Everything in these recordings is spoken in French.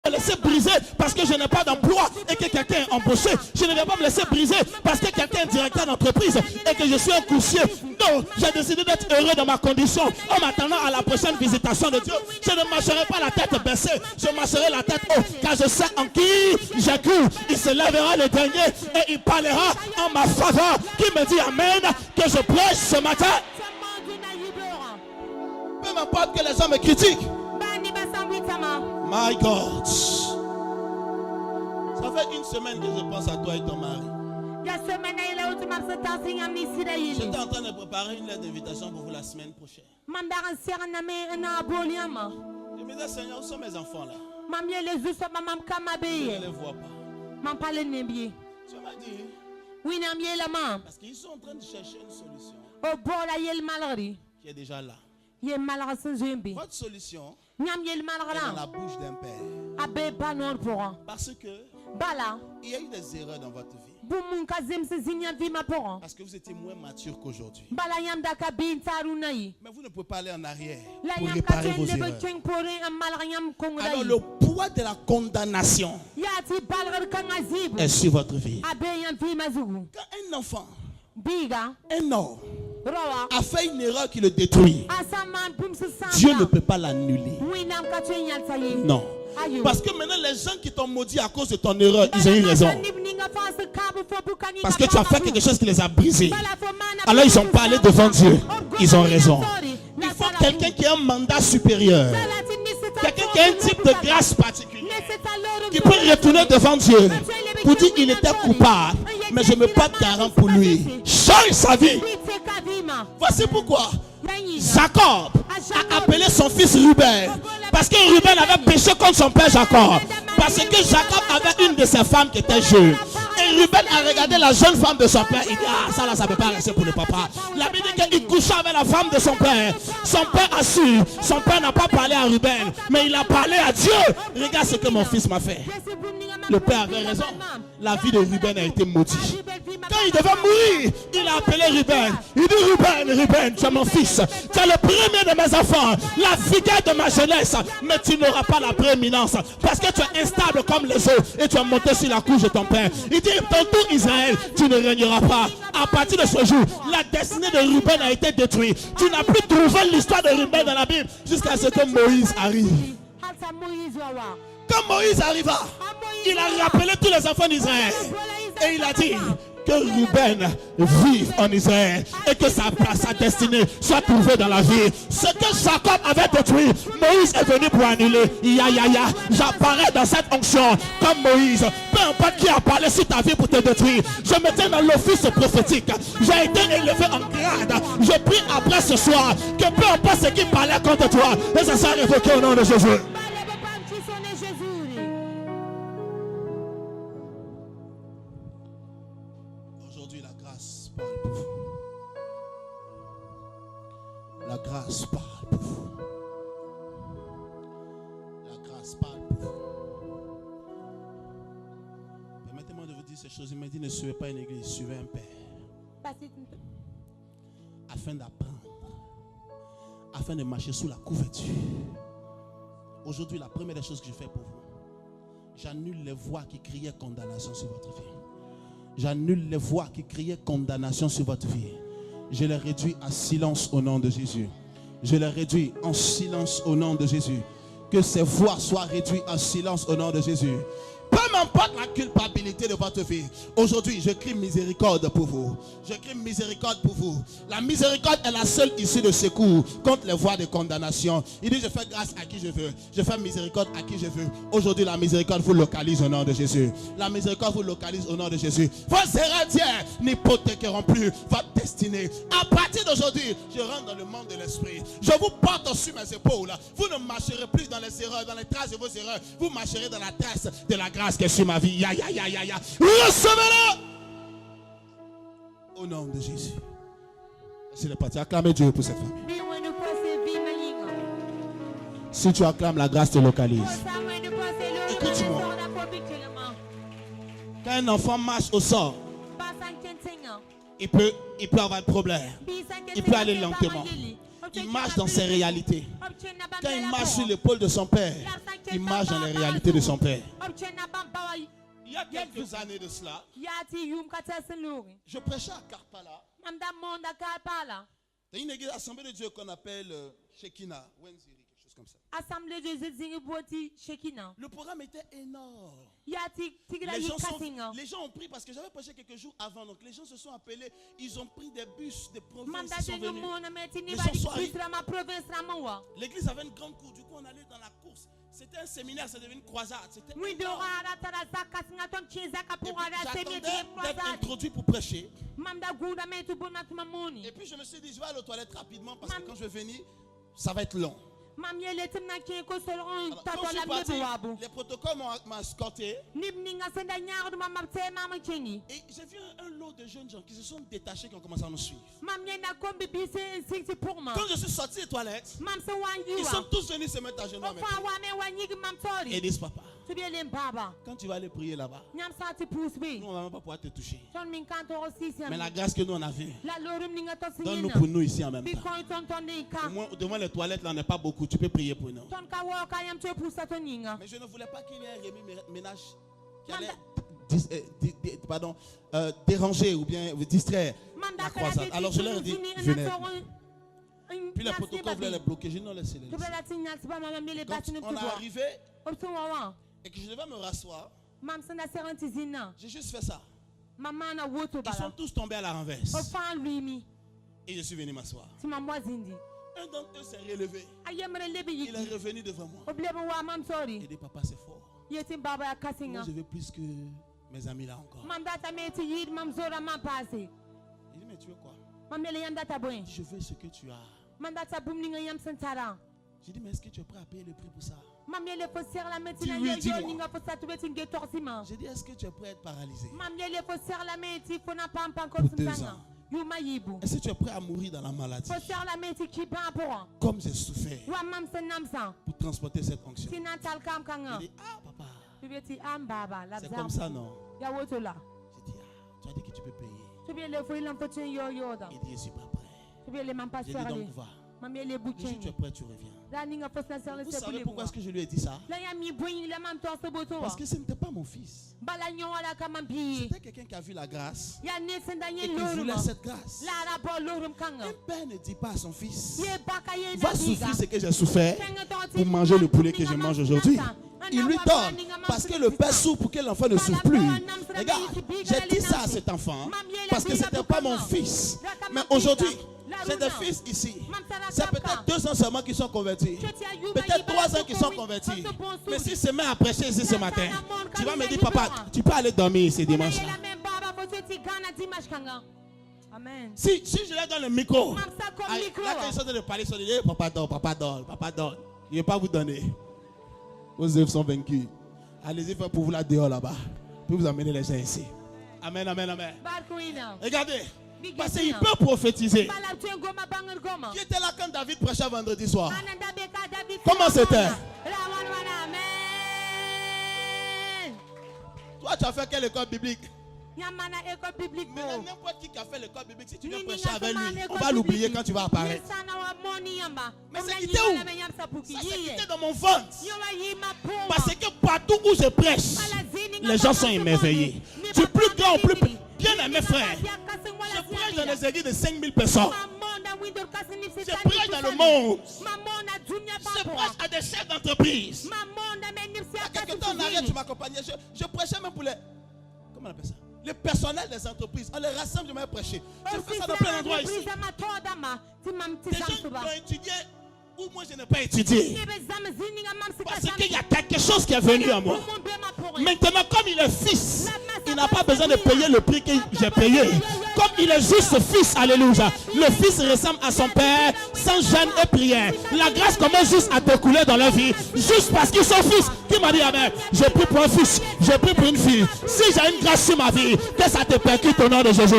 me laisser briser parce que je n'ai pas d'emploi et que quelqu'un est embauché. Je ne vais pas me laisser briser parce que quelqu'un est directeur d'entreprise et que je suis un coursier. Non, j'ai décidé d'être heureux dans ma condition en m'attendant à la prochaine visitation de Dieu. Je ne marcherai pas la tête baissée, je marcherai la tête haute car je sais en qui j'ai cru. Il se lèvera le dernier et il parlera en ma faveur. Qui me dit amen que je prêche ce matin? Peu m'importe que les gens me critiquent. My God. Ça fait une semaine que je pense à toi et ton mari. J'étais en train de préparer une lettre d'invitation pour vous la semaine prochaine. Je me disais, Seigneur, où sont mes enfants là? Je ne les vois pas. Tu m'as dit, parce qu'ils sont en train de chercher une solution qui est déjà là. Votre solution est dans la bouche d'un père. Parce que il y a eu des erreurs dans votre vie. Parce que vous étiez moins mature qu'aujourd'hui. Mais vous ne pouvez pas aller en arrière pour réparer vos erreurs. Alors le poids de la condamnation est sur votre vie. Quand un enfant, un homme, a fait une erreur qui le détruit, Dieu ne peut pas l'annuler. Non. Parce que maintenant les gens qui t'ont maudit à cause de ton erreur, ils ont eu raison. Parce que tu as fait quelque chose qui les a brisés. Alors ils ont parlé devant Dieu. Ils ont raison. Il faut quelqu'un qui a un mandat supérieur. Quelqu'un qui a un type de grâce particulière. Qui peut retourner devant Dieu pour dire qu'il était coupable. Mais je me porte garant pour lui. Change sa vie. Voici pourquoi Jacob a appelé son fils Ruben. Parce que Ruben avait péché contre son père Jacob. Parce que Jacob avait une de ses femmes qui était jeune. Et Ruben a regardé la jeune femme de son père. Il dit, ah, ça là, ça ne peut pas rester pour le papa. La Bible dit qu'il coucha avec la femme de son père. Son père a su. Son père n'a pas parlé à Ruben, mais il a parlé à Dieu. Regarde ce que mon fils m'a fait. Le père avait raison. La vie de Ruben a été maudite. Quand il devait mourir, il a appelé Ruben. Il dit, Ruben, tu es mon fils. Tu es le premier de mes enfants. La figure de ma jeunesse. Mais tu n'auras pas la prééminence. Parce que tu es instable comme les eaux. Et tu es monté sur la couche de ton père. Il dit, dans tout Israël, tu ne régneras pas. À partir de ce jour, la destinée de Ruben a été détruite. Tu n'as plus trouvé l'histoire de Ruben dans la Bible. Jusqu'à ce que Moïse arrive. Quand Moïse arriva, il a rappelé tous les enfants d'Israël. Et il a dit que Ruben vive en Israël et que sa destinée soit trouvée dans la vie. Ce que Jacob avait détruit, Moïse est venu pour annuler. J'apparais dans cette onction comme Moïse. Peu importe qui a parlé sur ta vie pour te détruire. Je me tiens dans l'office prophétique. J'ai été élevé en grade. Je prie après ce soir que peu importe ce qui parlait contre toi, et ça soit révoqué au nom de Jésus. La grâce parle pour vous. La grâce parle pour vous. Permettez-moi de vous dire ces choses. Il m'a dit, ne suivez pas une église, suivez un père. Afin d'apprendre. Afin de marcher sous la couverture. Aujourd'hui, la première des choses que je fais pour vous, j'annule les voix qui criaient condamnation sur votre vie. J'annule les voix qui criaient condamnation sur votre vie. Je les réduis à silence au nom de Jésus. Je les réduis en silence au nom de Jésus. Que ces voix soient réduites en silence au nom de Jésus. Peu m'importe la culpabilité de votre vie. Aujourd'hui, je crie miséricorde pour vous. Je crie miséricorde pour vous. La miséricorde est la seule issue de secours contre les voies de condamnation. Il dit, je fais grâce à qui je veux. Je fais miséricorde à qui je veux. Aujourd'hui, la miséricorde vous localise au nom de Jésus. La miséricorde vous localise au nom de Jésus. Vos héritiers n'hypothéqueront plus votre destinée. À partir d'aujourd'hui, je rentre dans le monde de l'esprit. Je vous porte sur mes épaules. Vous ne marcherez plus dans les erreurs, dans les traces de vos erreurs. Vous marcherez dans la trace de la grâce qui est sur ma vie. Recevez-le au nom de Jésus. C'est le parti. Acclamez Dieu pour cette famille. Si tu acclames, la grâce te localise. Écoute-moi. Quand un enfant marche au sol, il peut avoir un problème. Il peut aller lentement. il marche dans ses réalités. Quand il marche sur l'épaule de son père, il marche dans les réalités de son père. Il y a quelques années de cela, je prêchais à Karpala. C'est une église assemblée de Dieu qu'on appelle Shekinah, Wenziri, quelque chose comme ça. Assemblée de Dieu, Shekinah. Le programme était énorme. Les gens ont pris, parce que j'avais prêché quelques jours avant, donc les gens se sont appelés, ils ont pris des bus de province, ils sont venus. L'église avait une grande cour, du coup on allait dans la course. C'était un séminaire, c'est devenu une croisade. C'était j'attendais d'être introduit pour prêcher. Et puis je me suis dit, je vais aller aux toilettes rapidement parce que quand je vais venir, ça va être long. Alors, quand je suis parti, les protocoles m'ont escorté. Et j'ai vu un lot de jeunes gens qui se sont détachés, qui ont commencé à nous suivre. Quand je suis sorti des toilettes, ils sont tous venus se mettre à genoux. Et disent, papa, quand tu vas aller prier là-bas, nous on ne va même pas pouvoir te toucher. Mais la grâce que nous on a vue, donne-nous pour nous ici en même temps. Au moins, devant les toilettes, là, on n'est pas beaucoup. Tu peux prier pour nous. Mais je ne voulais pas qu'il y ait un ménage qui allait déranger ou bien distraire la croisade. Alors je leur ai dit, venez. Puis le protocole voulait les bloquer. Je n'ai pas laissé les laisser. Quand on est arrivé et que je devais me rasseoir, j'ai juste fait ça. Ils sont tous tombés à la renverse. Et je suis venu m'asseoir. Un d'entre eux s'est relevé. Il est revenu devant moi. Il dit, papa, c'est fort. Moi, je veux plus que mes amis là encore. Il dit, mais tu veux quoi? Je veux ce que tu as. J'ai dit, mais est-ce que tu es prêt à payer le prix pour ça? Dis oui, dis-moi. J'ai dit, est-ce que tu es prêt à être paralysé? Pour 2 ans. Est-ce que tu es prêt à mourir dans la maladie? Comme j'ai souffert pour transporter cette onction. Il dit, ah papa, c'est comme ça non? J'ai dit, ah, tu as dit que tu peux payer. Il dit, je ne suis pas prêt. J'ai dit, donc va. Le jour où tu es prêt, tu reviens. Vous savez pourquoi est-ce que je lui ai dit ça? Parce que ce n'était pas mon fils. C'était quelqu'un qui a vu la grâce et qui voulait cette grâce. Un père ne dit pas à son fils, va souffrir ce que j'ai souffert pour manger le poulet que je mange aujourd'hui. Il lui donne parce que le père souffre pour que l'enfant ne souffre plus. Regarde, j'ai dit ça à cet enfant parce que ce n'était pas mon fils. Mais aujourd'hui, j'ai des fils ici. C'est peut-être 2 ans seulement qui sont convertis. Peut-être 3 ans qui sont convertis. Mais si se met à prêcher ici ce matin, tu vas me dire, papa, tu peux aller dormir ce dimanche-là. Si je leur donne le micro, là quand ils sont en train de parler, ils sont dit, papa dort, papa dort, papa dort. Je ne vais pas vous donner. Vos œuvres sont vaincus. Allez-y faire pour vous la dehors là-bas. Puis vous amener les gens ici. Amen, amen, amen. Regardez. Parce qu'il peut prophétiser. Qui était là quand David prêchait vendredi soir? Comment c'était? Toi, tu as fait quelle école biblique? Maintenant, n'importe qui a fait l'école biblique, si tu veux prêcher avec lui, on va l'oublier quand tu vas apparaître. Mais c'est quitté où? Ça s'est quitté dans mon ventre. Parce que partout où je prêche, les gens sont émerveillés. Du plus grand au plus petit. Bien aimé frère, je prêche dans les églises de 5000 personnes. Je prêche dans le monde. Je prêche à des chefs d'entreprise. Il y a quelques temps en arrière, tu m'accompagnais. Je prêchais même pour les... Comment on appelle ça? Le personnel des entreprises. On les rassemble, je m'ai prêché. Je fais ça dans plein d'endroits ici. Des gens qui ont étudié ou moi je n'ai pas étudié. Parce qu'il y a quelque chose qui est venu à moi. Maintenant, comme il est fils, il n'a pas besoin de payer le prix que j'ai payé. Comme il est juste fils, alléluia. Le fils ressemble à son père sans jeûne et prière. La grâce commence juste à découler dans leur vie. Juste parce qu'ils sont fils. Qui m'a dit, amen, j'ai pris pour un fils, j'ai pris pour une fille. Si j'ai une grâce sur ma vie, que ça te percute au nom de Jésus.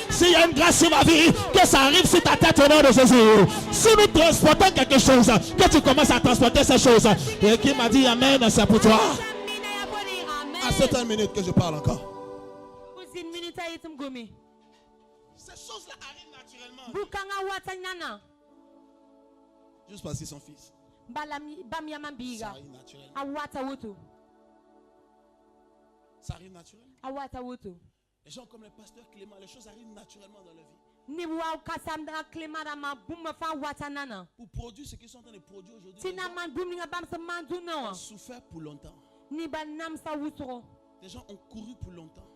S'il y a une grâce sur ma vie, que ça arrive sur ta tête au nom de Jésus. Si nous transportons quelque chose, que tu commences à transporter ces choses. Et qui m'a dit, amen, c'est pour toi. À cette minute que je parle encore. Ces choses-là arrivent naturellement. Juste parce qu'ils sont fils. Ça arrive naturellement. Ça arrive naturellement. Les gens comme le pasteur Clément, les choses arrivent naturellement dans leur vie. Pour produire ce qu'ils sont en train de produire aujourd'hui, ils ont souffert pour longtemps. Les gens ont couru pour longtemps.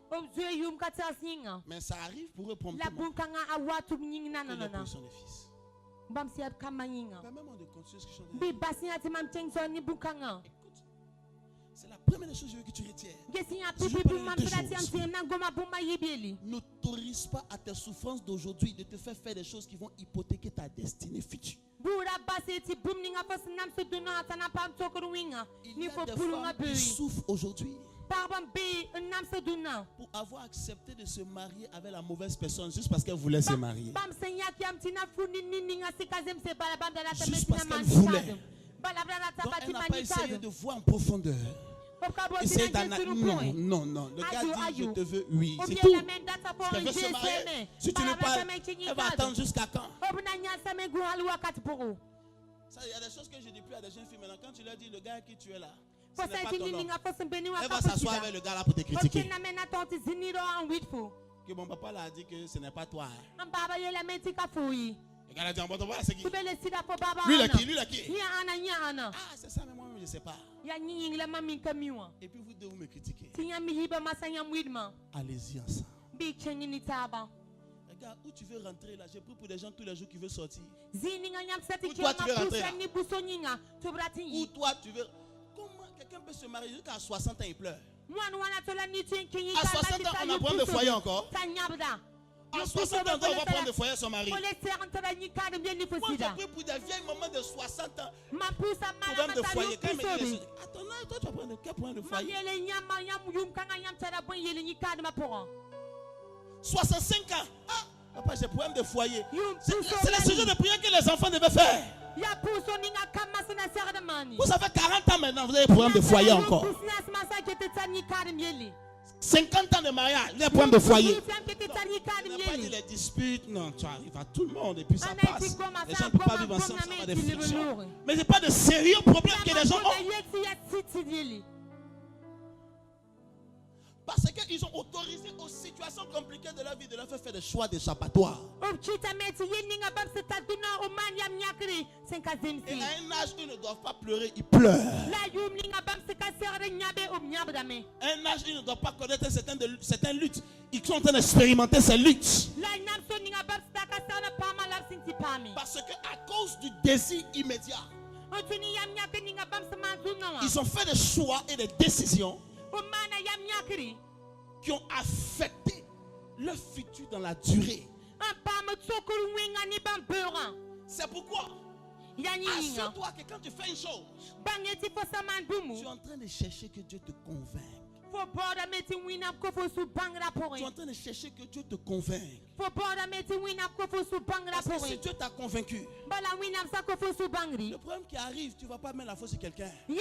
Mais ça arrive pour eux promptement. Que leur position des fils. Permets-moi de continuer ce que je suis en train de dire. Écoute, c'est la première chose que tu retiens. N'autorise pas à tes souffrances d'aujourd'hui de te faire des choses qui vont hypothéquer ta destinée future. Il y a des femmes qui souffrent aujourd'hui pour avoir accepté de se marier avec la mauvaise personne juste parce qu'elle voulait se marier. Juste parce qu'elle voulait. Donc elle n'a pas essayé de voir en profondeur. Essaye d'analyser. Non. Le gars dit je te veux, oui. C'est tout. Si elle veut se marier, si tu ne parles, elle va attendre jusqu'à quand? Ça, il y a des choses que je dis plus à des jeunes filles maintenant. Quand tu leur dis le gars qui tu es là, ce n'est pas ton homme. Elle va s'asseoir avec le gars là pour te critiquer. Que mon papa l'a dit que ce n'est pas toi. Le gars a dit, bon, c'est qui? Lui, il est qui? Ah, c'est ça, mais moi, je ne sais pas. Et puis vous deux, vous me critiquez. Allez-y ensemble. Regarde, où tu veux rentrer là? J'ai pris pour des gens tous les jours qui veulent sortir. Où toi, tu veux rentrer là? Où toi, tu veux... Comment quelqu'un peut se marier jusqu'à 60 ans et pleure? À 60 ans, on a problème de foyer encore? À 60 ans, on va prendre de foyer son mari. Moi, j'ai pris pour des vieilles mamans de 60 ans. Problème de foyer. Quand même, attends, toi, tu vas prendre quel problème de foyer? 65 ans. Ah, papa, j'ai problème de foyer. C'est le sujet de prière que les enfants devaient faire. Vous avez 40 ans maintenant, vous avez problème de foyer encore. 50 ans de mariage, les problèmes de foyer. On n'a pas dit les disputes, non, tu arrives à tout le monde et puis ça passe. Les gens ne peuvent pas vivre ensemble, ça va des frictions. Mais ce n'est pas de sérieux problèmes que les gens ont. Parce qu'ils ont autorisé aux situations compliquées de la vie de leur faire des choix d'échappatoire. Et à un âge où ils ne doivent pas pleurer, ils pleurent. À un âge où ils ne doivent pas connaître certaines luttes, ils sont en train d'expérimenter ces luttes. Parce qu'à cause du désir immédiat, ils ont fait des choix et des décisions qui ont affecté leur futur dans la durée. C'est pourquoi assure-toi que quand tu fais une chose, tu es en train de chercher que Dieu te convainque. Tu es en train de chercher que Dieu te convainque. Parce que si Dieu t'a convaincu, le problème qui arrive, tu ne vas pas mettre la faute sur quelqu'un. Tu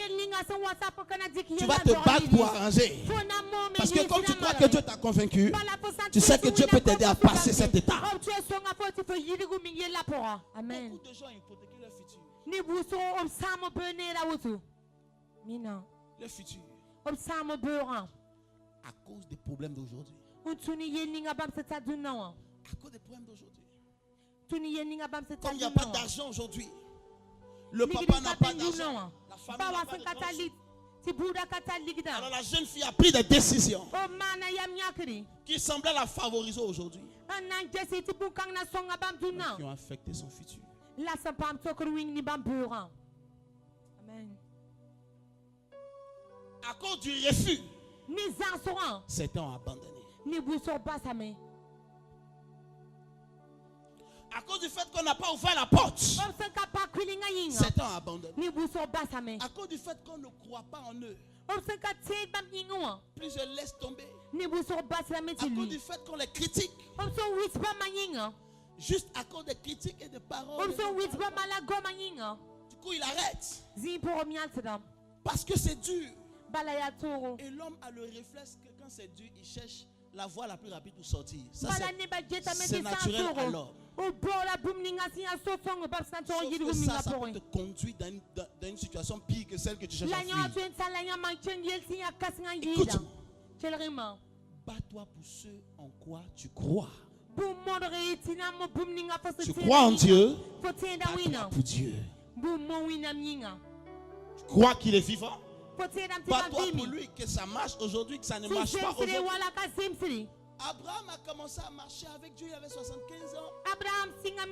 vas te battre pour arranger. Parce que comme tu crois que Dieu t'a convaincu, tu sais que Dieu peut t'aider à passer cet état. Beaucoup de gens ont hypothéqué leur futur. Le futur. À cause des problèmes d'aujourd'hui. À cause des problèmes d'aujourd'hui. Comme il n'y a pas d'argent aujourd'hui, le papa n'a pas d'argent, la famille n'a pas d'argent. Alors la jeune fille a pris des décisions qui semblaient la favoriser aujourd'hui, qui ont affecté son futur. Amen. À cause du refus, certains ont abandonné. À cause du fait qu'on n'a pas ouvert la porte, certains ont abandonné. À cause du fait qu'on ne croit pas en eux, plusieurs laissent tomber. À cause du fait qu'on les critique, juste à cause des critiques et des paroles, du coup il arrête. Parce que c'est dur. Et l'homme a le réflexe que quand c'est dur, il cherche la voie la plus rapide pour sortir. Ça, c'est naturel à l'homme. Sauf que ça peut te conduire dans une situation pire que celle que tu cherches à fuir. Écoute-moi. Bats-toi pour ce en quoi tu crois. Tu crois en Dieu, bats-toi pour Dieu. Tu crois qu'il est vivant, bats-toi pour lui, que ça marche aujourd'hui, que ça ne marche pas aujourd'hui. Abraham a commencé à marcher avec Dieu, il avait 75 ans.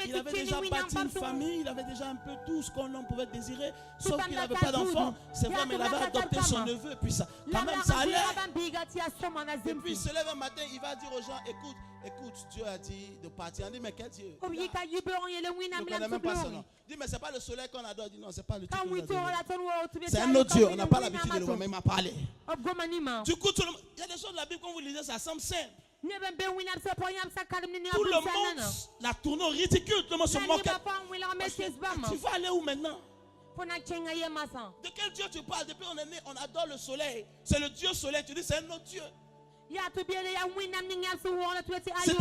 Il avait déjà bâti une famille, il avait déjà un peu tout ce qu'on pouvait désirer, sauf qu'il n'avait pas d'enfant. C'est vrai, mais il avait adopté son neveu, puis ça, quand même ça allait. Et puis il se lève un matin, il va dire aux gens, écoute, Dieu a dit de partir. On dit, mais quel Dieu? Il ne connaît même pas son nom. Il dit, mais c'est pas le soleil qu'on adore. Il dit, non, c'est pas le Dieu. C'est un autre Dieu, on n'a pas l'habitude de le voir, mais il m'a parlé. Du coup, il y a des choses de la Bible, quand vous lisez, ça semble simple. Tout le monde la tourne au ridicule, tout le monde se moque. Tu vas aller où maintenant? De quel Dieu tu parles? Depuis on est né, on adore le soleil. C'est le Dieu soleil, tu dis c'est un autre Dieu. C'était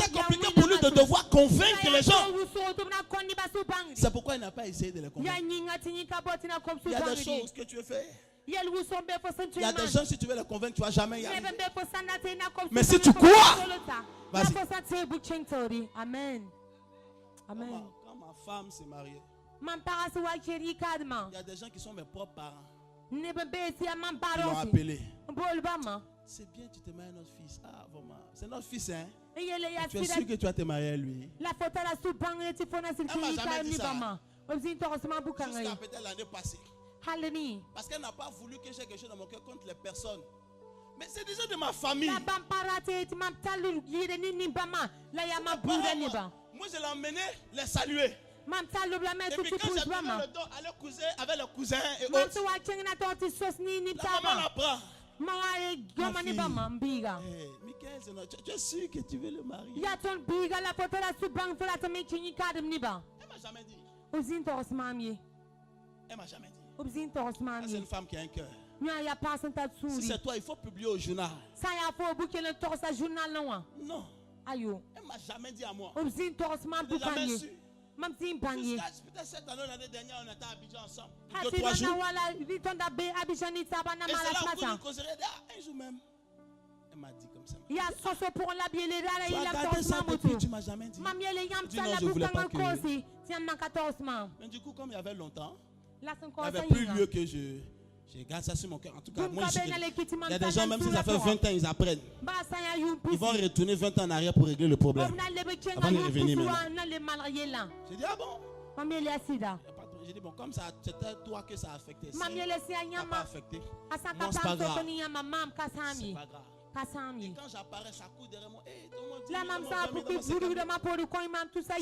compliqué pour lui de devoir convaincre les gens. C'est pourquoi il n'a pas essayé de les convaincre. Il y a des choses que tu veux faire. Il y a des gens, si tu veux les convaincre, tu ne vas jamais y arriver. Mais si tu crois, vas-y. Amen. Amen. Quand ma femme s'est mariée, il y a des gens qui sont mes propres parents. Ils m'ont appelé. C'est bien, tu te maries à notre fils. Ah, vraiment. C'est notre fils, hein? Tu es sûr que tu vas te marier à lui? Elle m'a jamais dit ça. Jusqu'à peut-être l'année passée. Parce qu'elle n'a pas voulu que j'ai quelque chose dans mon cœur contre les personnes. Mais c'est déjà de ma famille. Moi, je l'ai emmené les saluer. Et puis quand j'ai donné le don à leur cousin, avec leurs cousins et autres, la maman la prend. Michael, tu es sûr que tu veux le marier? Elle m'a jamais dit. Elle m'a jamais dit. C'est une femme qui a un cœur. Si c'est toi, il faut publier au journal. Non. Elle m'a jamais dit à moi. Je n'ai jamais su. Peut-être cette année, l'année dernière, on était à Abidjan ensemble. 2-3 jours. Et c'est là où vous causerez un jour même. Elle m'a dit comme ça. Tu as gardé ça depuis, tu ne m'as jamais dit. Je dis non, je ne voulais pas que... Mais du coup, comme il y avait longtemps, il n'y avait plus lieu que je garde ça sur mon cœur. En tout cas, moi, il y a des gens, même si ça fait 20 ans, ils apprennent. Ils vont retourner 20 ans en arrière pour régler le problème. Avant de revenir maintenant. J'ai dit, ah bon? J'ai dit, bon, comme ça, c'était toi que ça a affecté. Ça n'a pas affecté. Non, c'est pas grave. C'est pas grave. Et quand j'apparais, ça court derrière moi. Hey, c'est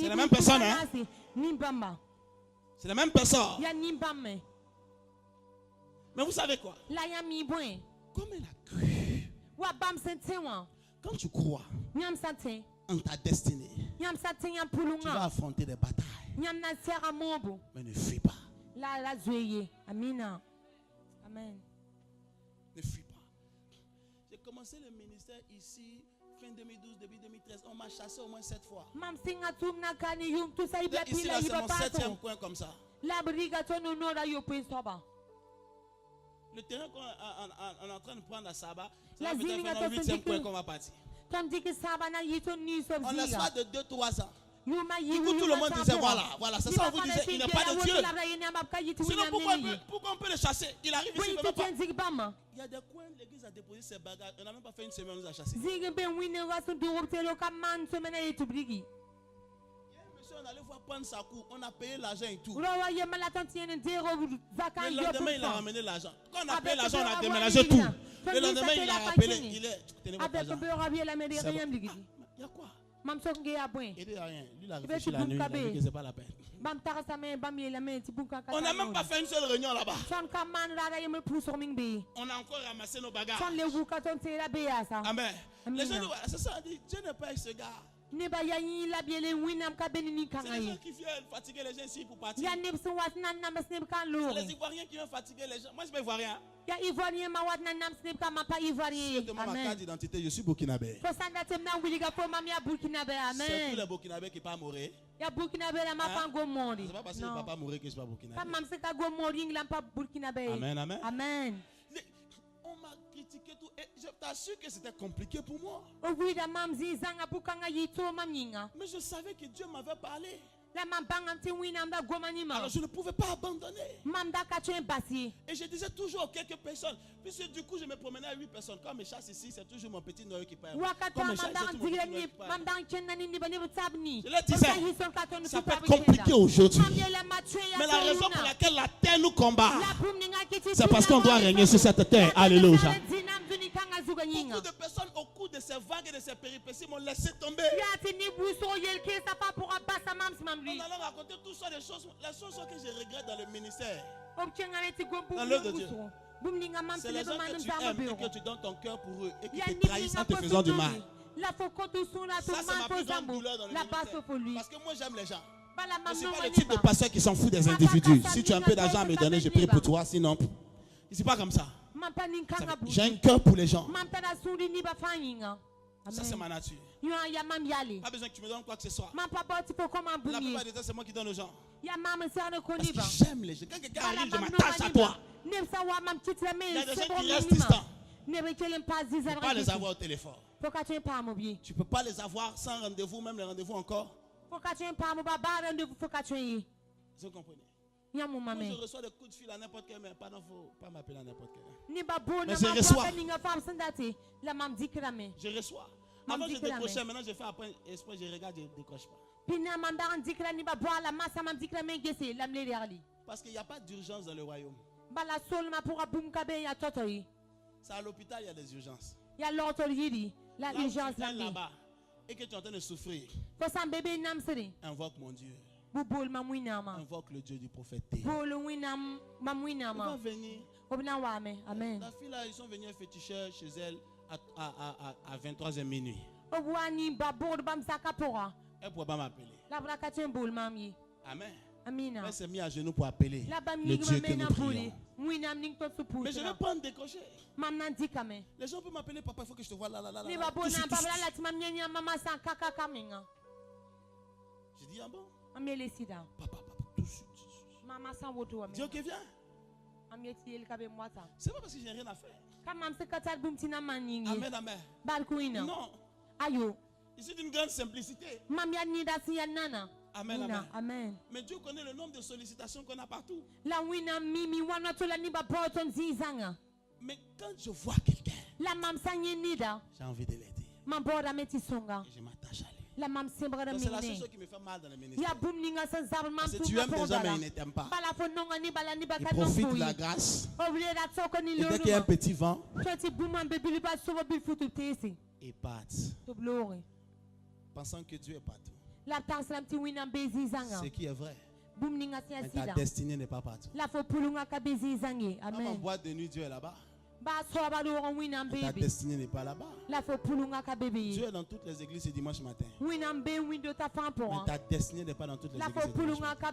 la même personne, hein? C'est la même personne. Mais vous savez quoi? Comme elle a cru. Quand tu crois en ta destinée, tu vas affronter des batailles. Mais ne fuis pas. Amen. Ne fuis pas. J'ai commencé le ministère ici fin 2012, début 2013. On m'a chassé au moins 7 fois. Ici, là, c'est mon 7e coin comme ça. Le terrain qu'on est en train de prendre à Saba, c'est peut-être le 8e coin qu'on va partir. On laisse pas de 2-3 ans. Du coup, tout le monde disait, voilà, c'est ça, on vous disait, il n'est pas de Dieu. Sinon, pourquoi on peut le chasser? Il arrive ici, il ne veut pas. Il y a des coins, l'église a déposé ses bagages. On n'a même pas fait une semaine, on nous a chassés. On allait voir prendre sa cour, on a payé l'argent et tout. Le lendemain, il a ramené l'argent. Quand on a payé l'argent, on a déménagé tout. Le lendemain, il a rappelé. Il est. Tenez votre argent. Il y a quoi? Il dit rien. Lui, il a réfléchi la nuit. Il a dit que ce n'est pas la peine. On n'a même pas fait une seule réunion là-bas. On a encore ramassé nos bagages. Amen. Les gens disent, c'est ça, Dieu n'est pas avec ce gars. C'est les gens qui viennent fatiguer les gens ici pour partir. C'est les Ivoiriens qui viennent fatiguer les gens. Moi, je ne suis pas Ivoirien. Si je demande ma carte d'identité, je suis burkinabé. C'est tous les burkinabés qui ne sont pas morts. C'est pas parce que papa mourait que je ne suis pas burkinabé. Amen, amen. Amen. On m'a critiqué tout et je t'assure que c'était compliqué pour moi. Mais je savais que Dieu m'avait parlé. Alors je ne pouvais pas abandonner. Et je disais toujours à quelques personnes. Puisque du coup je me promenais à 8 personnes. Quand je chasse ici, c'est toujours mon petit Noël qui parle. Quand je chasse, c'est toujours mon petit Noël qui parle. Je leur disais, ça peut être compliqué aujourd'hui. Mais la raison pour laquelle la terre nous combat, c'est parce qu'on doit régner sur cette terre. Alléluia. Beaucoup de personnes au cours de ces vagues et de ces péripéties m'ont laissé tomber. En allant raconter tout ça, les choses que je regrette dans le ministère. Dans l'œuvre de Dieu. C'est les gens que tu aimes et que tu donnes ton cœur pour eux et qui te trahissent en te faisant du mal. Ça, c'est ma plus grande douleur dans le ministère. Parce que moi, j'aime les gens. Je ne suis pas le type de pasteur qui s'en fout des individus. Si tu as un peu d'argent à me donner, je prie pour toi. Sinon, je ne suis pas comme ça. J'ai un cœur pour les gens. Ça, c'est ma nature. Pas besoin que tu me donnes quoi que ce soit. La plupart du temps, c'est moi qui donne aux gens. Parce que j'aime les gens. Quand quelqu'un arrive, je m'attache à toi. Il y a des gens qui restent distants. Tu ne peux pas les avoir au téléphone. Tu ne peux pas les avoir sans rendez-vous, même les rendez-vous encore. Vous comprenez? Moi, je reçois des coups de fil à n'importe quel moment. Pardon, il ne faut pas m'appeler à n'importe quel moment. Mais je reçois. Je reçois. Avant, je décrochais. Maintenant, je fais après espoir. Je regarde, je ne décroche pas. Parce qu'il n'y a pas d'urgence dans le royaume. C'est à l'hôpital, il y a des urgences. Là, tu es là-bas et que tu es en train de souffrir. Invoque mon Dieu. Invoque le Dieu du prophète. Il va venir. Amen. La fille là, ils sont venus féticher chez elle à 23h minuit. Elle ne pourrait pas m'appeler. Amen. Elle s'est mise à genoux pour appeler le Dieu que nous prions. Mais je ne vais pas en décrocher. Les gens peuvent m'appeler, papa, il faut que je te voie là. Je dis, ah bon? Papa, tout de suite. Dieu qui vient. C'est pas parce que je n'ai rien à faire. Amen, amen. Non. C'est d'une grande simplicité. Amen, amen. Mais Dieu connaît le nombre de sollicitations qu'on a partout. Mais quand je vois quelqu'un, j'ai envie de l'aider. Et je m'attache à lui. C'est la seule chose qui me fait mal dans le ministère. Parce que tu aimes des gens mais ils ne t'aiment pas. Ils profitent de la grâce. Et dès qu'il y a un petit vent, ils partent. Pensant que Dieu est partout. Ce qui est vrai. Mais ta destinée n'est pas partout. Dans ma boîte de nuit, Dieu est là-bas. Et ta destinée n'est pas là-bas. Dieu est dans toutes les églises ce dimanche matin. Mais ta destinée n'est pas dans toutes les églises ce dimanche matin.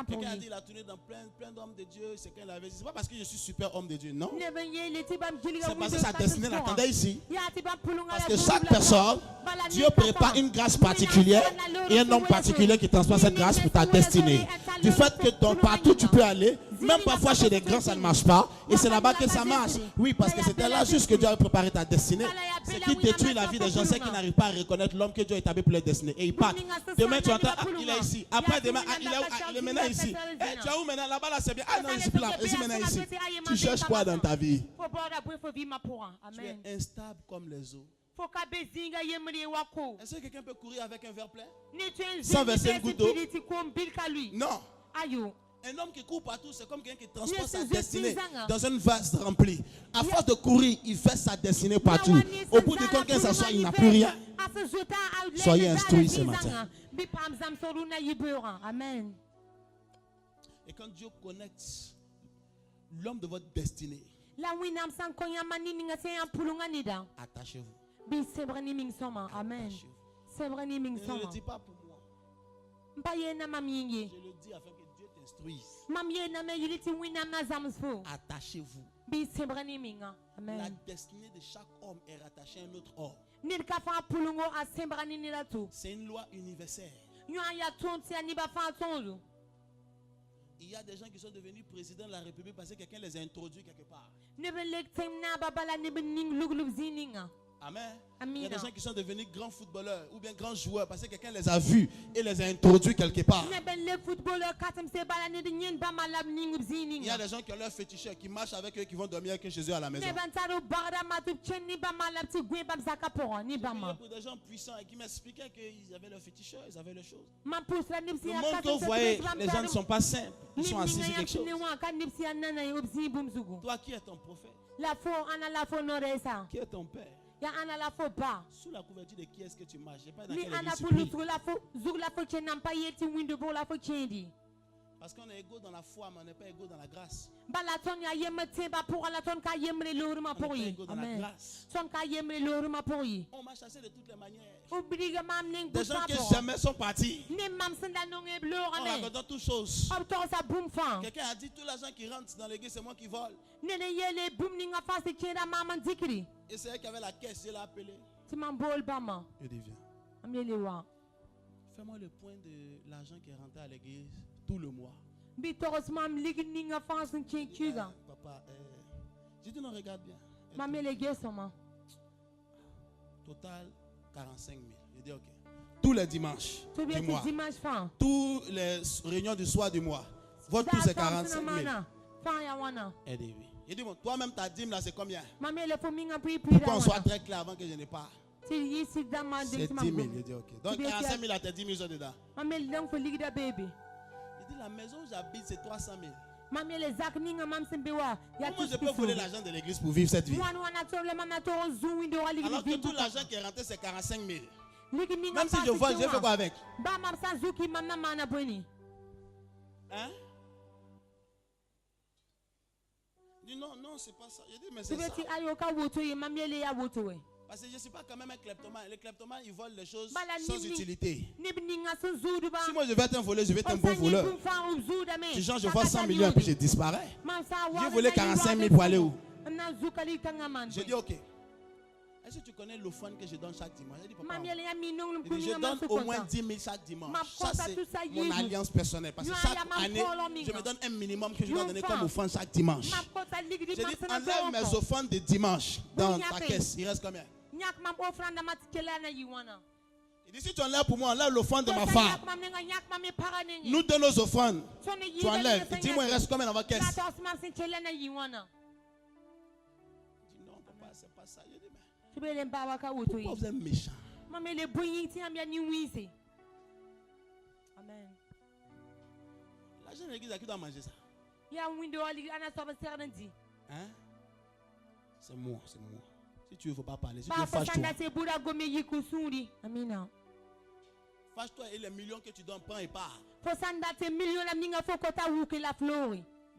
Quelqu'un a dit qu'il a tourné dans plein d'hommes de Dieu. C'est qu'elle avait dit. C'est pas parce que je suis super homme de Dieu, non. C'est parce que sa destinée l'attendait ici. Parce que chaque personne, Dieu prépare une grâce particulière et un homme particulier qui transforme cette grâce pour ta destinée. Du fait que partout tu peux aller, même parfois chez les grands ça ne marche pas. Et c'est là-bas que ça marche. Oui, parce que c'était là juste que Dieu avait préparé ta destinée. Ce qui détruit la vie des gens, c'est qu'ils n'arrivent pas à reconnaître l'homme que Dieu a établi pour leur destinée. Et ils partent. Demain, tu entends, il est ici. Après, demain, il est maintenant ici. Tu es où maintenant? Là-bas, là, c'est bien. Ah non, je suis plus là. Ici, maintenant, ici. Tu cherches quoi dans ta vie? Tu es instable comme les eaux. Est-ce que quelqu'un peut courir avec un verre plein sans verser une goutte d'eau? Non. Un homme qui court partout, c'est comme quelqu'un qui transporte sa destinée dans un vase rempli. À force de courir, il fait sa destinée partout. Au bout de quelqu'un s'assoit, il n'a plus rien. Soyez instruits ce matin. Amen. Et quand Dieu connecte l'homme de votre destinée, attachez-vous. Amen. Je ne le dis pas pour moi. Je le dis afin que Dieu t'instruise. Attachez-vous. La destinée de chaque homme est rattachée à un autre homme. C'est une loi universelle. Il y a des gens qui sont devenus présidents de la République parce que quelqu'un les a introduits quelque part. Amen. Il y a des gens qui sont devenus grands footballeurs ou bien grands joueurs parce que quelqu'un les a vus et les a introduits quelque part. Il y a des gens qui ont leur féticheur, qui marchent avec eux, qui vont dormir avec eux chez eux à la maison. Pour des gens puissants et qui m'expliquaient qu'ils avaient leur féticheur, ils avaient leurs choses. Le monde que vous voyez, les gens ne sont pas simples. Ils sont assis sur quelque chose. Toi, qui est ton prophète? Qui est ton père? Sous la couverture de qui est-ce que tu marches? Je sais pas dans quelle église. Parce qu'on est égaux dans la foi, mais on n'est pas égaux dans la grâce. On n'est pas égaux dans la grâce. On m'a chassé de toutes les manières. Des gens qui jamais sont partis. En racontant toutes choses. Quelqu'un a dit tout l'argent qui rentre dans l'église, c'est moi qui vole. Et c'est elle qui avait la caisse, je l'ai appelé. Je dis viens. Fais-moi le point de l'argent qui est rentré à l'église tout le mois. Papa, j'ai dit non, regarde bien. Total 45 000. J'ai dit ok. Tous les dimanches du mois. Tous les réunions du soir du mois. Votre tout c'est 45 000. Elle dit oui. Il dit bon, toi-même ta dîme là c'est combien? Pour qu'on soit très clair avant que je ne parte. C'est 10 000. Il dit ok. Donc 45 000 à tes 10 000 sont dedans. Il dit la maison où j'habite c'est 300 000. Comment je peux voler l'argent de l'église pour vivre cette vie? Alors que tout l'argent qui est rentré c'est 45 000. Même si je vole, je fais quoi avec? Hein? Il dit non, non, c'est pas ça. Je dis mais c'est ça. Parce que je ne suis pas quand même un kleptomane. Les kleptomanes, ils volent les choses sans utilité. Si moi je vais être un voleur, je vais être un bon voleur. Si genre je vole 100 millions et puis je disparais. J'ai volé 45 000 pour aller où? Je dis ok. Est-ce que tu connais l'offrande que je donne chaque dimanche? Je dis papa, je donne au moins 10 000 chaque dimanche. Ça c'est mon alliance personnelle. Parce que chaque année, je me donne un minimum que je dois donner comme offrande chaque dimanche. Je dis enlève mes offrandes de dimanche dans ta caisse. Il reste combien? Il dit si tu enlèves pour moi, enlève l'offrande de ma femme. Nous deux nos offrandes. Tu enlèves. Dis-moi il reste combien dans ma caisse? Il dit non papa c'est pas ça. Je dis mais pourquoi vous êtes méchant? Amen. L'argent de l'église à qui doit manger ça? Hein? C'est moi, c'est moi. Si tu veux, il ne faut pas parler. Si tu veux, fâche-toi. Fâche-toi et les millions que tu donnes, prends et pars.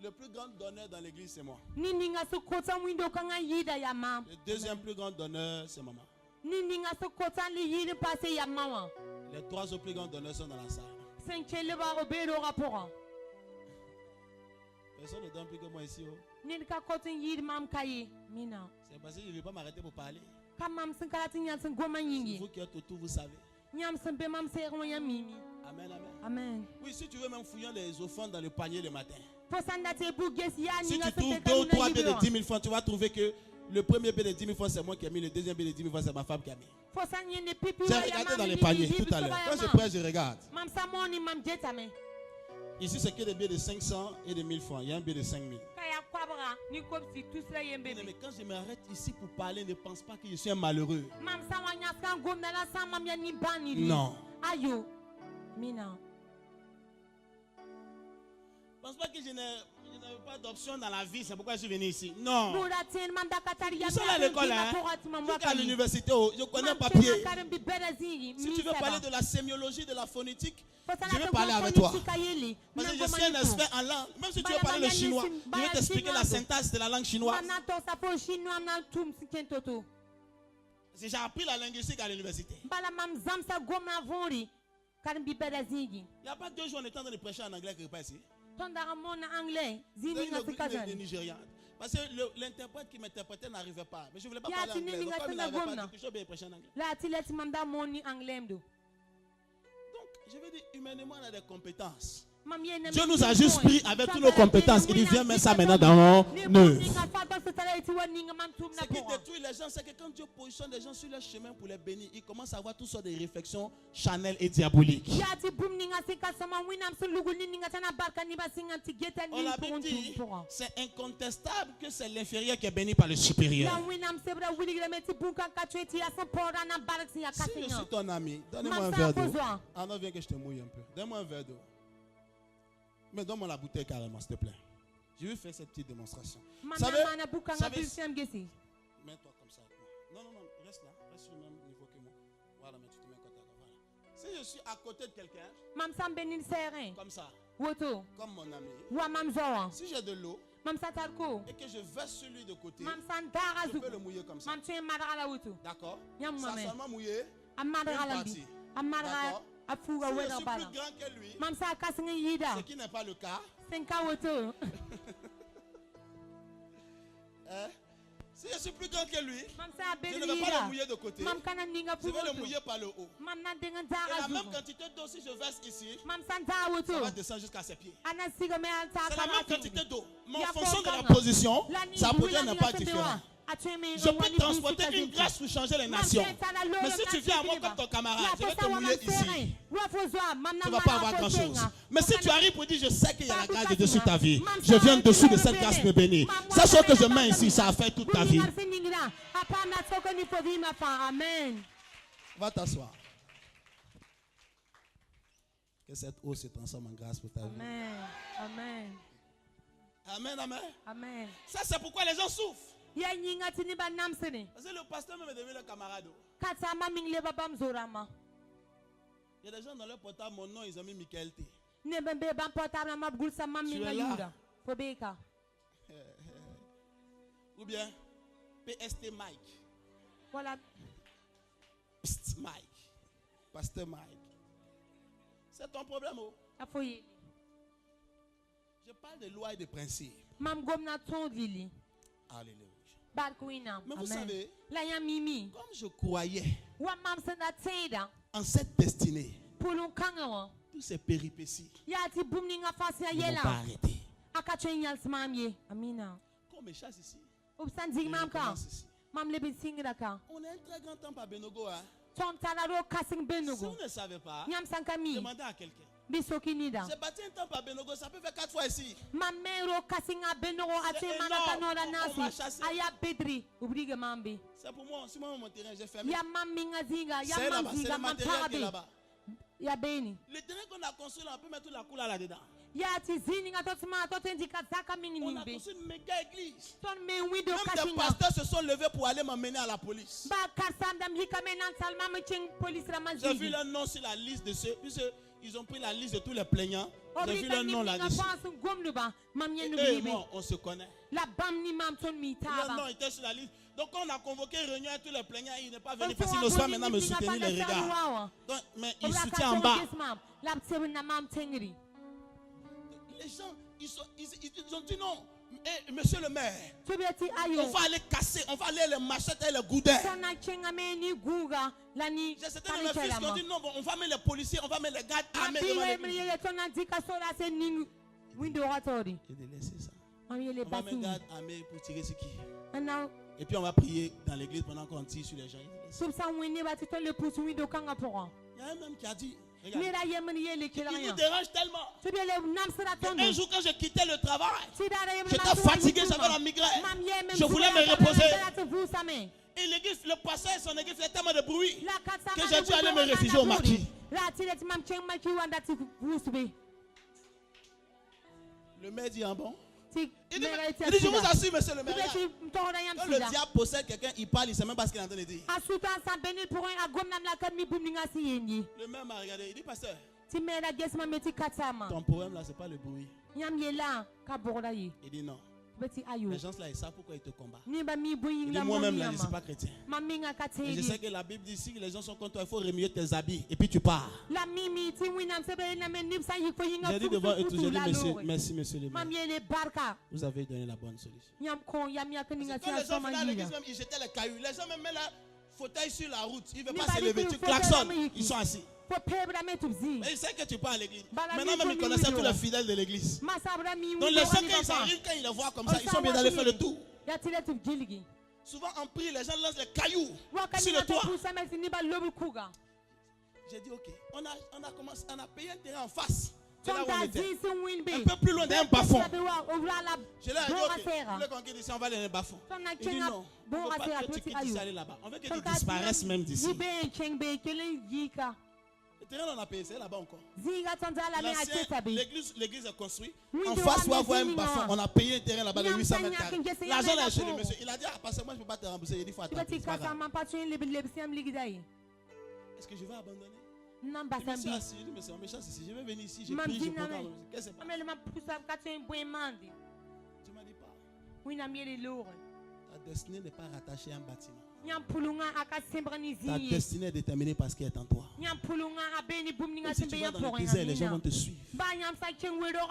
Le plus grand donneur dans l'église, c'est moi. Le deuxième plus grand donneur, c'est maman. Les trois autres plus grands donneurs sont dans la salle. Personne ne donne plus que moi ici. Oh. C'est parce que je ne vais pas m'arrêter pour parler. Vous qui êtes autour, vous savez. Amen, amen. Amen. Oui, si tu veux même fouiller les offrandes dans le panier le matin. Si tu trouves 2 ou 3 billets de 10 000 francs, tu vas trouver que le premier billet de 10 000 francs, c'est moi qui ai mis. Le deuxième billet de 10 000 francs, c'est ma femme qui a mis. J'ai regardé dans les paniers tout à l'heure. Quand je presse, je regarde. Ici, c'est que des billets de 500 et de 1000 francs. Il y a un billet de 5 000. Mais quand je m'arrête ici pour parler, ne pense pas que je suis un malheureux. Non. Ne pense pas que je n'ai pas d'option dans la vie, c'est pourquoi je suis venu ici. Non. Je suis à l'école, hein. Je suis à l'université, je connais papier. Si tu veux parler de la sémiologie, de la phonétique, je vais parler avec toi. Parce que je suis un expert en langue. Même si tu veux parler le chinois, je vais t'expliquer la syntaxe de la langue chinoise. J'ai appris la linguistique à l'université. Il n'y a pas 2 jours on est en train de prêcher en anglais quelque part ici. Les Nigérians. Parce que l'interprète qui m'interprétait n'arrivait pas. Mais je ne voulais pas parler anglais. Donc comme il n'arrivait pas, je suis bien prêcher en anglais. Donc, je veux dire, humainement, on a des compétences. Dieu nous a juste pris avec toutes nos compétences. Il dit, viens mettre ça maintenant dans mon œuvre. Ce qui détruit les gens, c'est que quand Dieu positionne les gens sur leur chemin pour les bénir, ils commencent à avoir toutes sortes de réflexions charnelles et diaboliques. On l'a dit, c'est incontestable que c'est l'inférieur qui est béni par le supérieur. Si je suis ton ami, donne-moi un verre d'eau. Ah non, viens que je te mouille un peu. Donne-moi un verre d'eau. Mais donne-moi la bouteille carrément, s'il te plaît. Je vais faire cette petite démonstration. Mets-toi comme ça avec moi. Non, reste là. Reste sur le même niveau que moi. Voilà, mais tu te mets côté à côté. Voilà. Si je suis à côté de quelqu'un, comme ça, comme mon ami, si j'ai de l'eau et que je verse celui de côté, je peux le mouiller comme ça. D'accord? Ça seulement mouiller une partie. D'accord? Si je suis plus grand que lui, ce qui n'est pas le cas. Si je suis plus grand que lui, je ne vais pas le mouiller de côté. Je vais le mouiller par le haut. Et la même quantité d'eau, si je verse ici, ça va descendre jusqu'à ses pieds. C'est la même quantité d'eau. Mais en fonction de la position, sa position n'est pas différente. Je peux transporter une grâce pour changer les nations. Mais si tu viens à moi comme ton camarade, je vais te mouiller ici. Tu ne vas pas avoir grand chose. Mais si tu arrives pour dire, je sais qu'il y a la grâce de Dieu sur ta vie, je viens dessous de cette grâce me bénir. Sache que je mets ici, ça a fait toute ta vie. Va t'asseoir. Que cette eau se transforme en grâce pour ta vie. Amen. Amen, amen. Amen. Ça, c'est pourquoi les gens souffrent. Parce que le pasteur même est devenu le camarade. Il y a des gens dans leur portable, mon nom, ils ont mis Michael T. Tu es là. Ou bien PST Mike. Voilà. Psst Mike. Pasteur Mike. C'est ton problème. Oh. Je parle de loi et de principes. Alléluia. Mais vous savez, comme je croyais en cette destinée, toutes ces péripéties ne vont pas arrêter. Qu'on me chasse ici. On est un très grand temple à Benogo. Hein? Si vous ne savez pas, demandez à quelqu'un. J'ai bâti un temple à Benogo, ça peut faire 4 fois ici. C'est énorme. On m'a chassé. C'est pour moi, si moi mon terrain, j'ai fermé. C'est là-bas, c'est le matériel qui est là-bas. Le terrain qu'on a construit là, on peut mettre toute la couleur là-dedans. On a construit une méga église. Même des pasteurs se sont levés pour aller m'emmener à la police. J'ai vu leur nom sur la liste de ceux, puisqu'ils ont pris la liste de tous les plaignants. J'ai vu leur nom là-dessus. Et moi, on se connaît. Leur nom était sur la liste. Donc quand on a convoqué une réunion à tous les plaignants, il n'est pas venu parce qu'il n'ose pas maintenant me soutenir les regards. Donc, mais il soutient en bas. Les gens, ils ont dit non. Eh, monsieur le maire, on va aller casser, on va aller les machettes et les goudins. J'ai certains de mes fils qui ont dit non, bon, on va mettre les policiers, on va mettre les gardes armés devant l'église. J'ai délaissé ça. On va mettre les gardes armés pour tirer ce qui. Et puis on va prier dans l'église pendant qu'on tire sur les gens. Il y a un homme qui a dit, regarde, il nous dérange tellement. Un jour quand je quittais le travail, j'étais fatigué, j'avais la migraine. Je voulais me reposer. Et l'église, le pasteur et son église fait tellement de bruit que j'ai dû aller me réfugier au maquis. Le maire dit, ah bon? Il dit, je vous assure, monsieur le maire. Quand le diable possède quelqu'un, il parle, il ne sait même pas ce qu'il est en train de dire. Le maire m'a regardé, il dit, pasteur, ton problème là, ce n'est pas le bruit. Il dit non. Les gens là, ils savent pourquoi ils te combattent. Moi-même là, je ne suis pas chrétien. Et je sais que la Bible dit si les gens sont contre toi, il faut remuer tes habits et puis tu pars. J'ai dit devant eux tous, j'ai dit merci monsieur le maire. Vous avez donné la bonne solution. Quand les gens venaient à l'église, même, ils jetaient les cailloux. Les gens même mettent le fauteuil sur la route. Ils ne veulent pas se lever. Tu klaxonnes. Ils sont assis. Mais ils savent que tu pars à l'église. Maintenant même ils connaissaient tous les fidèles de l'église. Donc les gens quand ils arrivent, quand ils les voient comme ça, ils sont bien d'aller faire le tour. Souvent en prix, les gens lancent les cailloux sur le toit. J'ai dit ok, on a payé un terrain en face. C'est là où on était. Un peu plus loin d'un bas-fond. Je leur ai dit ok, vous voulez qu'on quitte ici, on va aller dans un bas-fond. Il dit non, on ne veut pas que tu quittes ici, aller là-bas. On veut que tu disparaisses même d'ici. Le terrain on a payé, c'est là-bas encore. L'église est construite. En face, on va voir un bas-fond. On a payé un terrain là-bas de 800 mètres carrés. L'argent là est chez le monsieur. Il a dit, parce que moi je ne peux pas te rembourser. Il dit, il faut attendre. Est-ce que je vais abandonner? Non, je me suis assis. Je dis, mais c'est un méchant ici. Je vais venir ici. Je prie, je programme. Qu'est-ce que c'est? Tu m'as dit pas. Ta destinée n'est pas rattachée à un bâtiment. Ta destinée est déterminée par ce qui est en toi. Si tu vas dans l'église, les gens vont te suivre. Il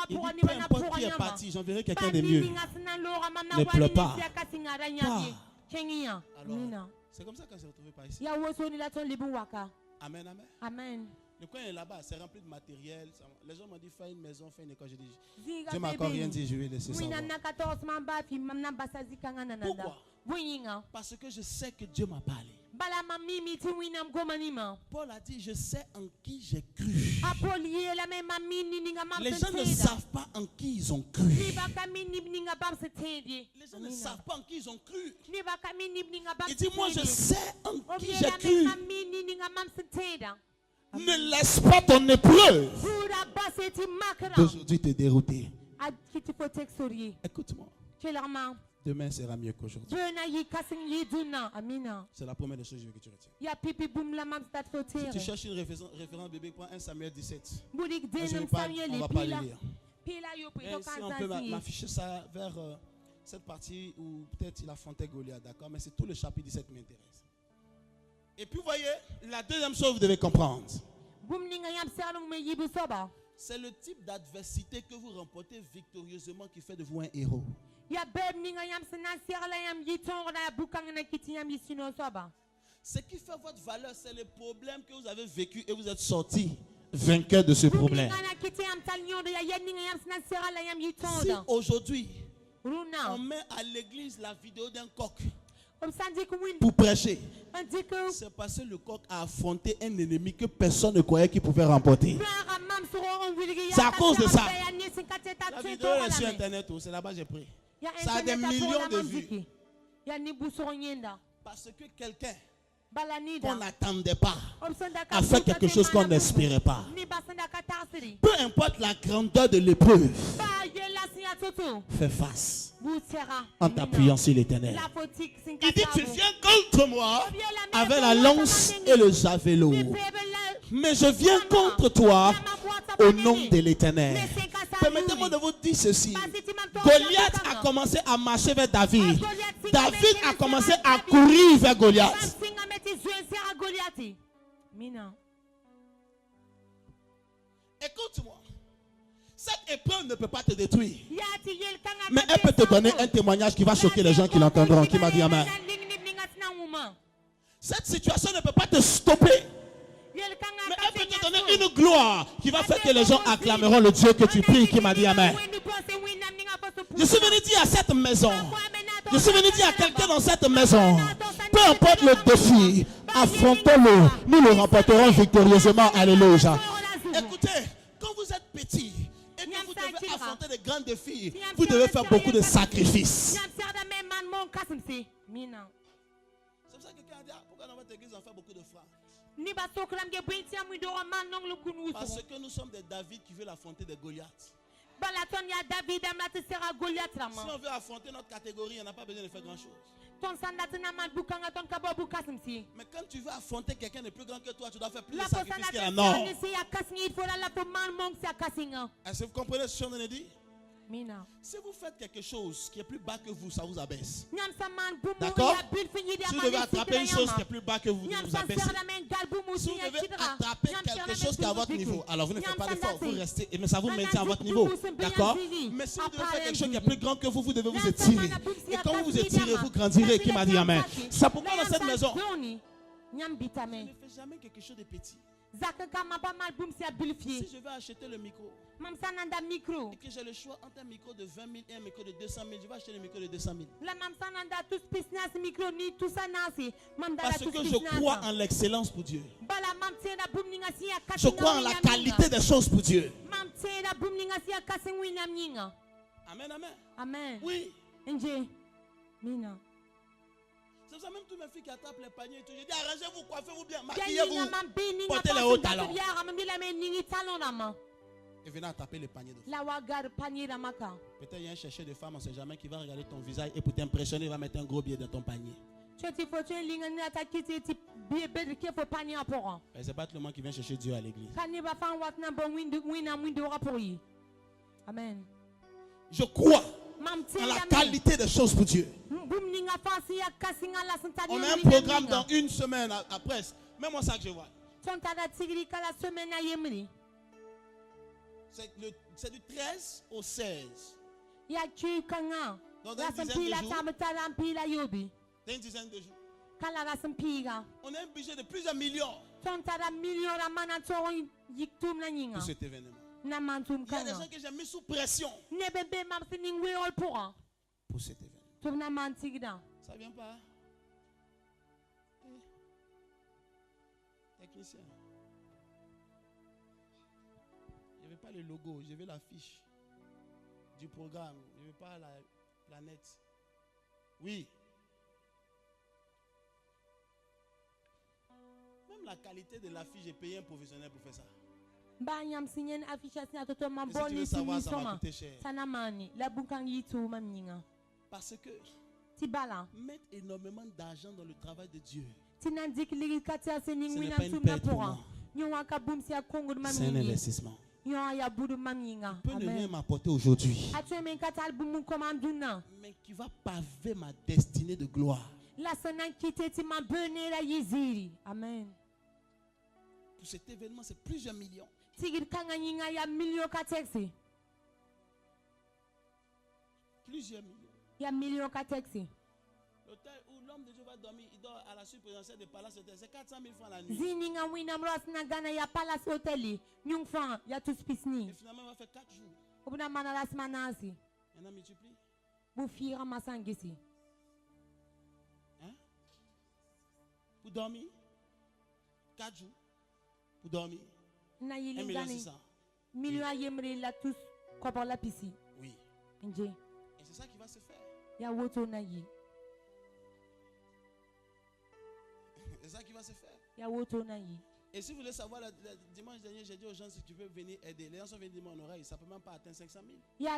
dit, peu importe qui est parti, j'enverrai quelqu'un de mieux. Ne pleure pas. Alors, c'est comme ça qu'on s'est retrouvé par ici. Amen, amen. Amen. Le coin est là-bas, c'est rempli de matériel. Les gens m'ont dit, fais une maison, fais une école. J'ai dit, Dieu m'a encore rien dit, je vais laisser ça. Pourquoi? Parce que je sais que Dieu m'a parlé. Paul a dit, je sais en qui j'ai cru. Les gens ne savent pas en qui ils ont cru. Les gens ne savent pas en qui ils ont cru. Il dit, moi je sais en qui j'ai cru. Ne laisse pas ton épreuve d'aujourd'hui te dérouter. Écoute-moi. Demain sera mieux qu'aujourd'hui. C'est la première des choses que je veux que tu retiennes. Si tu cherches une référence bébé, prends 1 Samuel 17. On ne va pas le lire. Mais si on peut m'afficher ça vers cette partie où peut-être il affrontait Goliath, d'accord? Mais c'est tout le chapitre 17 qui m'intéresse. Et puis vous voyez, la deuxième chose que vous devez comprendre. C'est le type d'adversité que vous remportez victorieusement qui fait de vous un héros. Ce qui fait votre valeur, c'est le problème que vous avez vécu et vous êtes sorti vainqueur de ce problème. Si aujourd'hui, on met à l'église la vidéo d'un coq pour prêcher, c'est parce que le coq a affronté un ennemi que personne ne croyait qu'il pouvait remporter. C'est à cause de ça. La vidéo est sur internet, c'est là-bas j'ai pris. Ça a des millions de vues. Parce que quelqu'un qu'on n'attendait pas a fait quelque chose qu'on n'espérait pas. Peu importe la grandeur de l'épreuve, fais face en t'appuyant sur l'Éternel. Il dit, tu viens contre moi avec la lance et le javelot, mais je viens contre toi au nom de l'Éternel. Permettez-moi de vous dire ceci. Goliath a commencé à marcher vers David. David a commencé à courir vers Goliath. Écoute-moi. Cette épreuve ne peut pas te détruire. Mais elle peut te donner un témoignage qui va choquer les gens qui l'entendront. Qui m'a dit amen. Cette situation ne peut pas te stopper. Mais elle peut te donner une gloire qui va faire que les gens acclameront le Dieu que tu pries. Qui m'a dit amen. Je suis venu dire à cette maison. Je suis venu dire à quelqu'un dans cette maison. Peu importe le défi, affrontons-le. Nous le remporterons victorieusement. Alléluia. Écoutez, quand vous êtes petit et que vous devez affronter de grands défis, vous devez faire beaucoup de sacrifices. C'est pour ça que quelqu'un a dit, pourquoi dans votre église on fait beaucoup de francs? Parce que nous sommes des David qui veulent affronter des Goliaths. Si on veut affronter notre catégorie, on n'a pas besoin de faire grand chose. Mais quand tu veux affronter quelqu'un de plus grand que toi, tu dois faire plus de sacrifices qu'il y en a. Est-ce que vous comprenez ce que je viens de dire? Si vous faites quelque chose qui est plus bas que vous, ça vous abaisse. D'accord? Si vous devez attraper une chose qui est plus bas que vous, vous abaissez. Si vous devez attraper quelque chose qui est à votre niveau, alors vous ne faites pas d'effort, vous restez, mais ça vous maintient à votre niveau. D'accord? Mais si vous devez faire quelque chose qui est plus grand que vous, vous devez vous étirer. Et quand vous vous étirez, vous grandirez. Qui m'a dit amen? C'est pourquoi dans cette maison, je ne fais jamais quelque chose de petit. Si je vais acheter le micro et que j'ai le choix entre un micro de 20 000 et un micro de 200 000, je vais acheter le micro de 200 000. Parce que je crois en l'excellence pour Dieu. Je crois en la qualité des choses pour Dieu. Amen, amen. Amen. Oui. Mina. C'est ça, même tous mes filles qui attrapent les paniers et tout. Je dis arrangez-vous, coiffez-vous bien, maquillez-vous, portez les hauts talons. Et venez attraper les paniers de femmes. Peut-être il y a un chercheur de femmes, on ne sait jamais, qui va regarder ton visage et pour t'impressionner, il va mettre un gros billet dans ton panier. C'est pas tout le monde qui vient chercher Dieu à l'église. Amen. Je crois en la qualité des choses pour Dieu. On a un programme dans une semaine après. Même moi ça que je vois. C'est du 13 au 16. Donc dans une dizaine de jours. On a un budget de plusieurs millions pour cet événement. Il y a des gens que j'ai mis sous pression pour cet événement. Ça vient pas? Technicien. Je ne veux pas le logo, je veux l'affiche du programme. Je ne veux pas la planète. Oui. Même la qualité de l'affiche, j'ai payé un professionnel pour faire ça. Si tu veux savoir, ça va coûter cher. Parce que mettre énormément d'argent dans le travail de Dieu, ce n'est pas une perte pour moi. C'est un investissement. Il peut ne rien m'apporter aujourd'hui, mais qui va paver ma destinée de gloire. Amen. Pour cet événement, c'est plusieurs millions. Plusieurs millions. L'hôtel où l'homme de Dieu va dormir, il dort à la suite présidentielle de Palace Hotel. C'est 400 000 francs la nuit. Et finalement, il va faire 4 jours. Maintenant, multiplie. Hein? Pour dormir 4 jours. Pour dormir 1 600 000. Oui. Et c'est ça qui va se faire. C'est ça qui va se faire. Et si vous voulez savoir, dimanche dernier, j'ai dit aux gens si tu veux venir aider. Les gens sont venus dire mon oreille, ça ne peut même pas atteindre 500 000.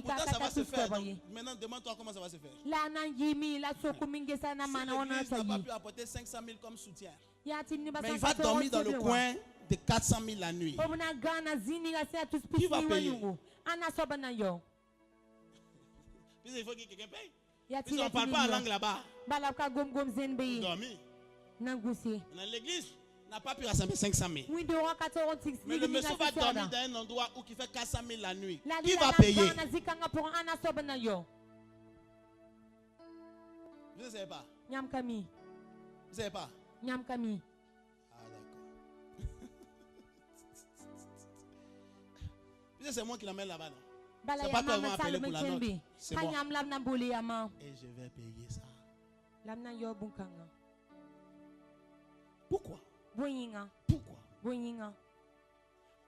Pourtant, ça va se faire. Donc, maintenant, demande-toi comment ça va se faire. Si l'église n'a pas pu apporter 500 000 comme soutien, mais il va dormir dans le coin de 400 000 la nuit. Qui va payer? Puis il faut que quelqu'un paye. Puis on ne parle pas la langue là-bas. Dormir. L'église n'a pas pu rassembler 500 000. Mais le monsieur va dormir dans un endroit où il fait 400 000 la nuit. Qui va payer? Vous ne savez pas? Vous ne savez pas? Ah d'accord. C'est moi qui l'amène là-bas, non? C'est pas toi qui vas appeler pour la note. C'est bon. Et je vais payer ça. Pourquoi? Pourquoi?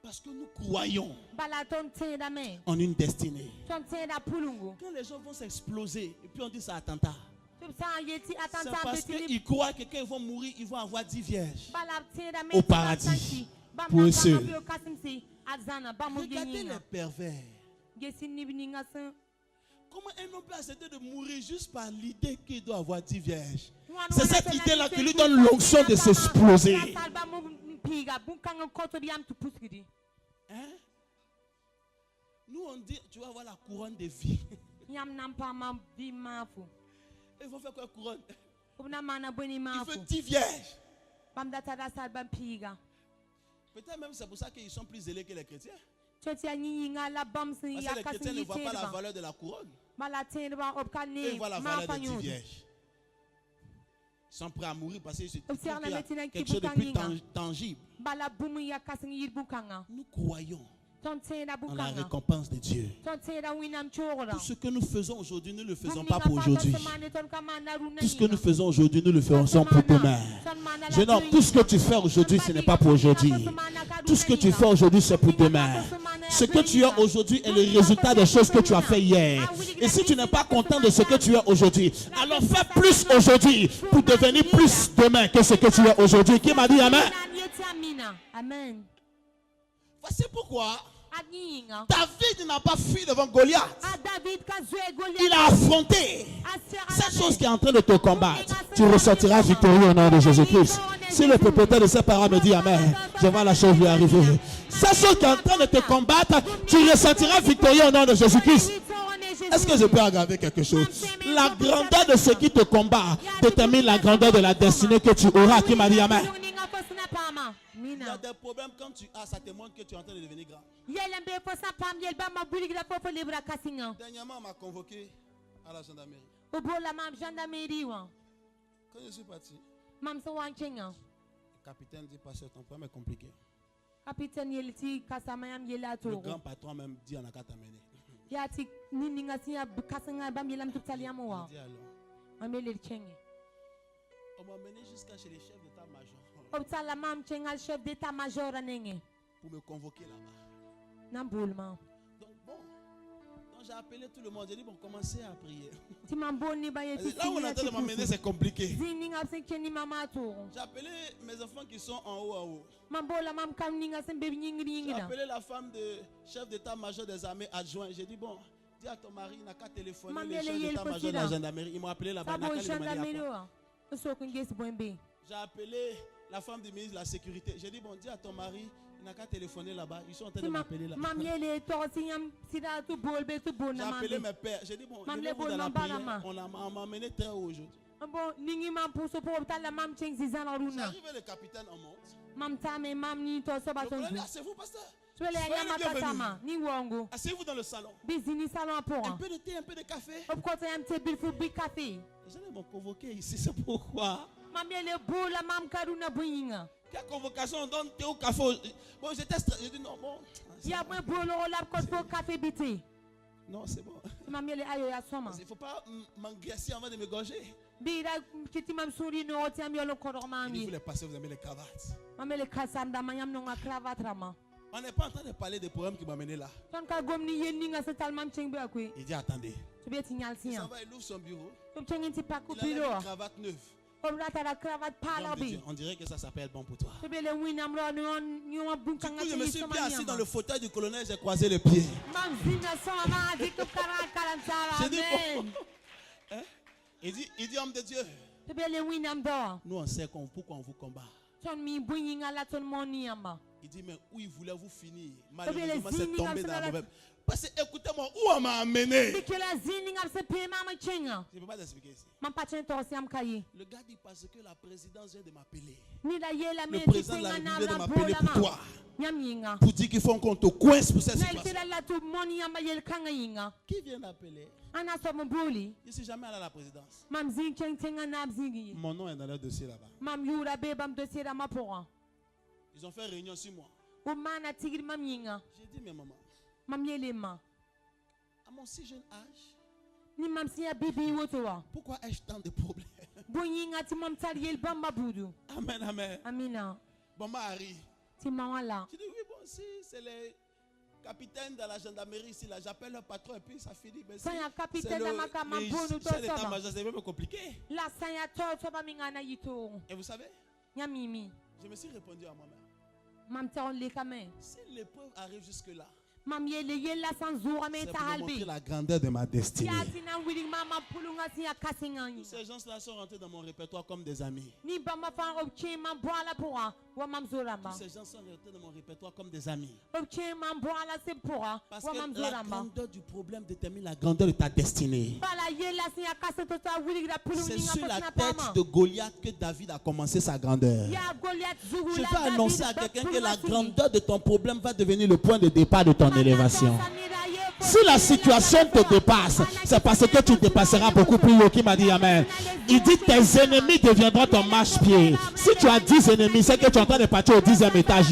Parce que nous croyons en une destinée. Quand les gens vont s'exploser et puis on dit c'est attentat, c'est parce qu'ils croient que quand ils vont mourir, ils vont avoir 10 vierges au paradis pour eux seuls. Regardez les pervers. Comment un homme peut accepter de mourir juste par l'idée qu'il doit avoir 10 vierges? C'est cette idée-là qui lui donne l'onction de s'exploser. Hein? Hein? Nous on dit, tu vas avoir la couronne de vie. Il faut faire quoi couronne? Il faut 10 vierges. Peut-être même c'est pour ça qu'ils sont plus zélés que les chrétiens. Parce que les chrétiens ne voient pas la valeur de la couronne. Ils voient la valeur des 10 vierges. Ils sont prêts à mourir parce qu'ils se trouvent qu'il y a quelque chose de plus tangible. Nous croyons en la récompense de Dieu. Tout ce que nous faisons aujourd'hui, nous ne le faisons pas pour aujourd'hui. Tout ce que nous faisons aujourd'hui, nous le faisons pour demain. Non, tout ce que tu fais aujourd'hui, ce n'est pas pour aujourd'hui. Tout ce que tu fais aujourd'hui, c'est pour demain. Ce que tu as aujourd'hui est le résultat des choses que tu as fait hier. Et si tu n'es pas content de ce que tu as aujourd'hui, alors fais plus aujourd'hui pour devenir plus demain que ce que tu as aujourd'hui. Qui m'a dit Amen? Amen. Voici pourquoi David n'a pas fui devant Goliath. Il a affronté cette chose qui est en train de te combattre. Tu ressortiras victorieux au nom de Jésus-Christ. Si le propriétaire de ses parents me dit Amen, je vois la chose lui arriver. Cette chose qui est en train de te combattre, tu ressortiras victorieux au nom de Jésus-Christ. Est-ce que je peux aggraver quelque chose? La grandeur de ce qui te combat détermine la grandeur de la destinée que tu auras. Qui m'a dit Amen? Il y a des problèmes quand tu as, ça te montre que tu es en train de devenir grand. Dernièrement, on m'a convoqué à la gendarmerie. Quand je suis parti, le capitaine dit, pasteur, ton problème est compliqué. Le grand patron même dit, on n'a qu'à t'amener. Il dit alors. On m'a mené jusqu'à chez les chefs d'état-major. Pour me convoquer là-bas. Donc bon, j'ai appelé tout le monde. J'ai dit bon, commencez à prier. Là où on est en train de m'amener, c'est compliqué. J'ai appelé mes enfants qui sont en haut. J'ai appelé la femme de chef d'état-major des armées adjoints. J'ai dit bon, dis à ton mari, il n'a qu'à téléphoner les chefs d'état-major de la gendarmerie. Ils m'ont appelé là-bas. J'ai appelé la femme du ministre de la Sécurité. J'ai dit, bon, dis à ton mari, il n'a qu'à téléphoner là-bas. Ils sont en train de m'appeler là-bas. J'ai appelé mes pères. J'ai dit, bon, je vais vous dans la prière. On m'a amené très haut aujourd'hui. J'arrive, le capitaine en monte. C'est vous, pasteur. Asseyez-vous dans le salon. Un peu de thé, un peu de café. Les gens m'ont convoqué ici, c'est pourquoi. Quelle convocation on donne thé ou café? Bon, j'étais stressé. J'ai dit non, bon. Non, c'est bon. Il ne faut pas m'engraisser avant de me gorger. Il voulait passer, vous aimez les cravates. On n'est pas en train de parler des problèmes qui m'ont amené là. Il dit attendez. Il s'en va, il ouvre son bureau. Il a une cravate neuve. On dirait que ça s'appelle bon pour toi. Du coup, je me suis bien assis dans le fauteuil du colonel, j'ai croisé les pieds. J'ai dit bon. Hein? Il dit homme de Dieu. Nous on sait pourquoi on vous combat. Il dit mais où il voulait vous finir? Malheureusement c'est tombé dans la mauvaise. Parce que écoutez-moi, où on m'a amené? Je ne peux pas t'expliquer ici. Le gars dit parce que la présidence vient de m'appeler. Le président de la République vient de m'appeler pour toi. Pour dire qu'il faut qu'on te coince pour cette situation. Qui vient d'appeler? Je ne suis jamais allé à la présidence. Mon nom est dans leur dossier là-bas. Ils ont fait réunion sur moi. J'ai dit mais maman, à mon si jeune âge, pourquoi ai-je tant de problèmes? Amen, amen. Bon, Marie. J'ai dit oui, bon, si c'est les capitaines de la gendarmerie ici, là, j'appelle le patron et puis ça finit. Mais c'est le chef d'état-major, c'est même compliqué. Et vous savez, je me suis répondu à moi-même. Si l'épreuve arrive jusque-là, C'est pour montrer la grandeur de ma destinée. Tous ces gens-là sont rentrés dans mon répertoire comme des amis. Tous ces gens sont rentrés dans mon répertoire comme des amis. Parce que la grandeur du problème détermine la grandeur de ta destinée. C'est sur la tête de Goliath que David a commencé sa grandeur. Je vais annoncer à quelqu'un que la grandeur de ton problème va devenir le point de départ de ton élévation. Si la situation te dépasse, c'est parce que tu dépasseras beaucoup plus haut. Qui m'a dit amen? Il dit tes ennemis deviendront ton marche-pied. Si tu as 10 ennemis, c'est que tu es en train de partir au 10e étage.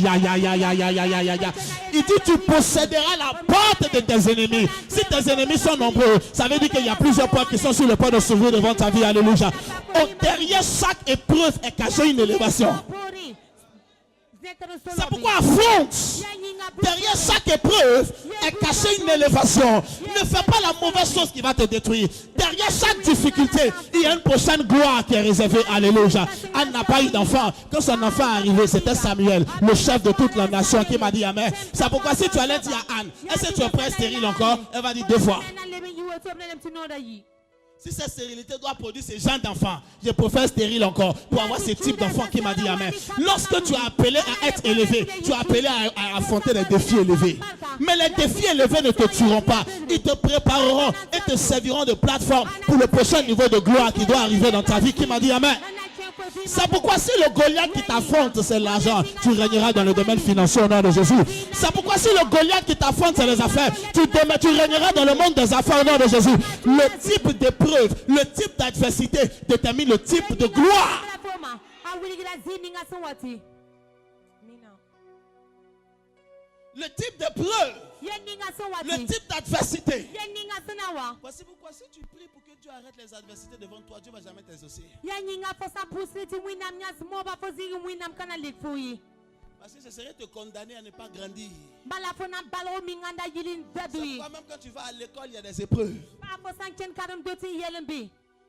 Il dit tu posséderas la porte de tes ennemis. Si tes ennemis sont nombreux, ça veut dire qu'il y a plusieurs portes qui sont sur le point de s'ouvrir devant ta vie. Alléluia. Derrière chaque épreuve est cachée une élévation. C'est pourquoi affronte. Derrière chaque épreuve est cachée une élévation. Ne fais pas la mauvaise chose qui va te détruire. Derrière chaque difficulté, il y a une prochaine gloire qui est réservée. Alléluia. Anne n'a pas eu d'enfant. Quand son enfant est arrivé, c'était Samuel, le chef de toute la nation, qui m'a dit amen. C'est pourquoi si tu allais dire à Anne, est-ce que tu es prêt stérile encore? Elle va dire 2 fois. Si cette stérilité doit produire ce genre d'enfants, je préfère stérile encore pour avoir ce type d'enfant qui m'a dit amen. Lorsque tu as appelé à être élevé, tu as appelé à affronter des défis élevés. Mais les défis élevés ne te tueront pas. Ils te prépareront et te serviront de plateforme pour le prochain niveau de gloire qui doit arriver dans ta vie. Qui m'a dit amen. C'est pourquoi si le Goliath qui t'affronte c'est l'argent, tu régneras dans le domaine financier au nom de Jésus. C'est pourquoi si le Goliath qui t'affronte c'est les affaires, tu régneras dans le monde des affaires au nom de Jésus. Le type d'épreuve, le type d'adversité détermine le type de gloire. Le type d'épreuve, le type d'adversité. Voici pourquoi si tu pries pour que Dieu arrête les adversités devant toi, Dieu ne va jamais t'exaucer. Parce que ce serait te condamner à ne pas grandir. C'est pourquoi même quand tu vas à l'école, il y a des épreuves.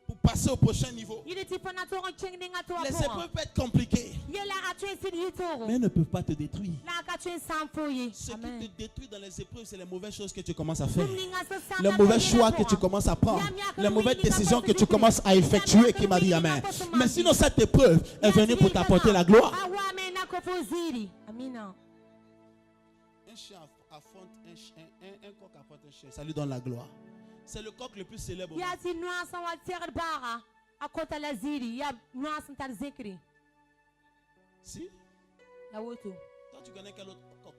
Pour passer au prochain niveau. Les épreuves peuvent être compliquées. Mais elles ne peuvent pas te détruire. Ce qui te détruit dans les épreuves, c'est les mauvaises choses que tu commences à faire. Les mauvais choix que tu commences à prendre. Les mauvaises décisions que tu commences à effectuer, qui m'a dit amen. Mais sinon, cette épreuve est venue pour t'apporter la gloire. Un chien affronte un coq affronte un chien. Ça lui donne la gloire. C'est le coq le plus célèbre. Si? Toi, tu connais quel autre coq?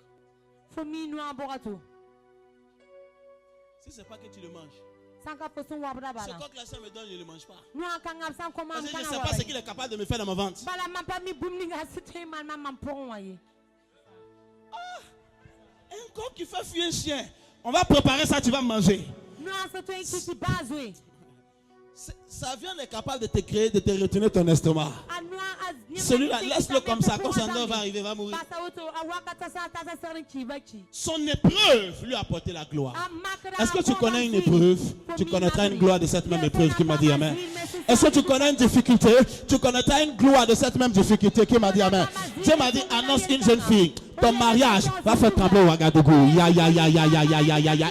Si c'est pas que tu le manges. Ce coq-là, ça me donne, je ne le mange pas. Parce que je ne sais pas ce qu'il est capable de me faire dans ma vente. Un coq qui fait fuir un chien. On va préparer ça, tu vas manger. Sa viande est capable de te créer, de te retenir ton estomac. Celui-là, laisse-le comme ça. Quand son heure va arriver, il va mourir. Son épreuve lui a apporté la gloire. Est-ce que tu connais une épreuve? Tu connaîtras une gloire de cette même épreuve qui m'a dit amen. Est-ce que tu connais une difficulté? Tu connaîtras une gloire de cette même difficulté qui m'a dit amen. Dieu m'a dit, annonce une jeune fille. Ton mariage va faire trembler Ouagadougou.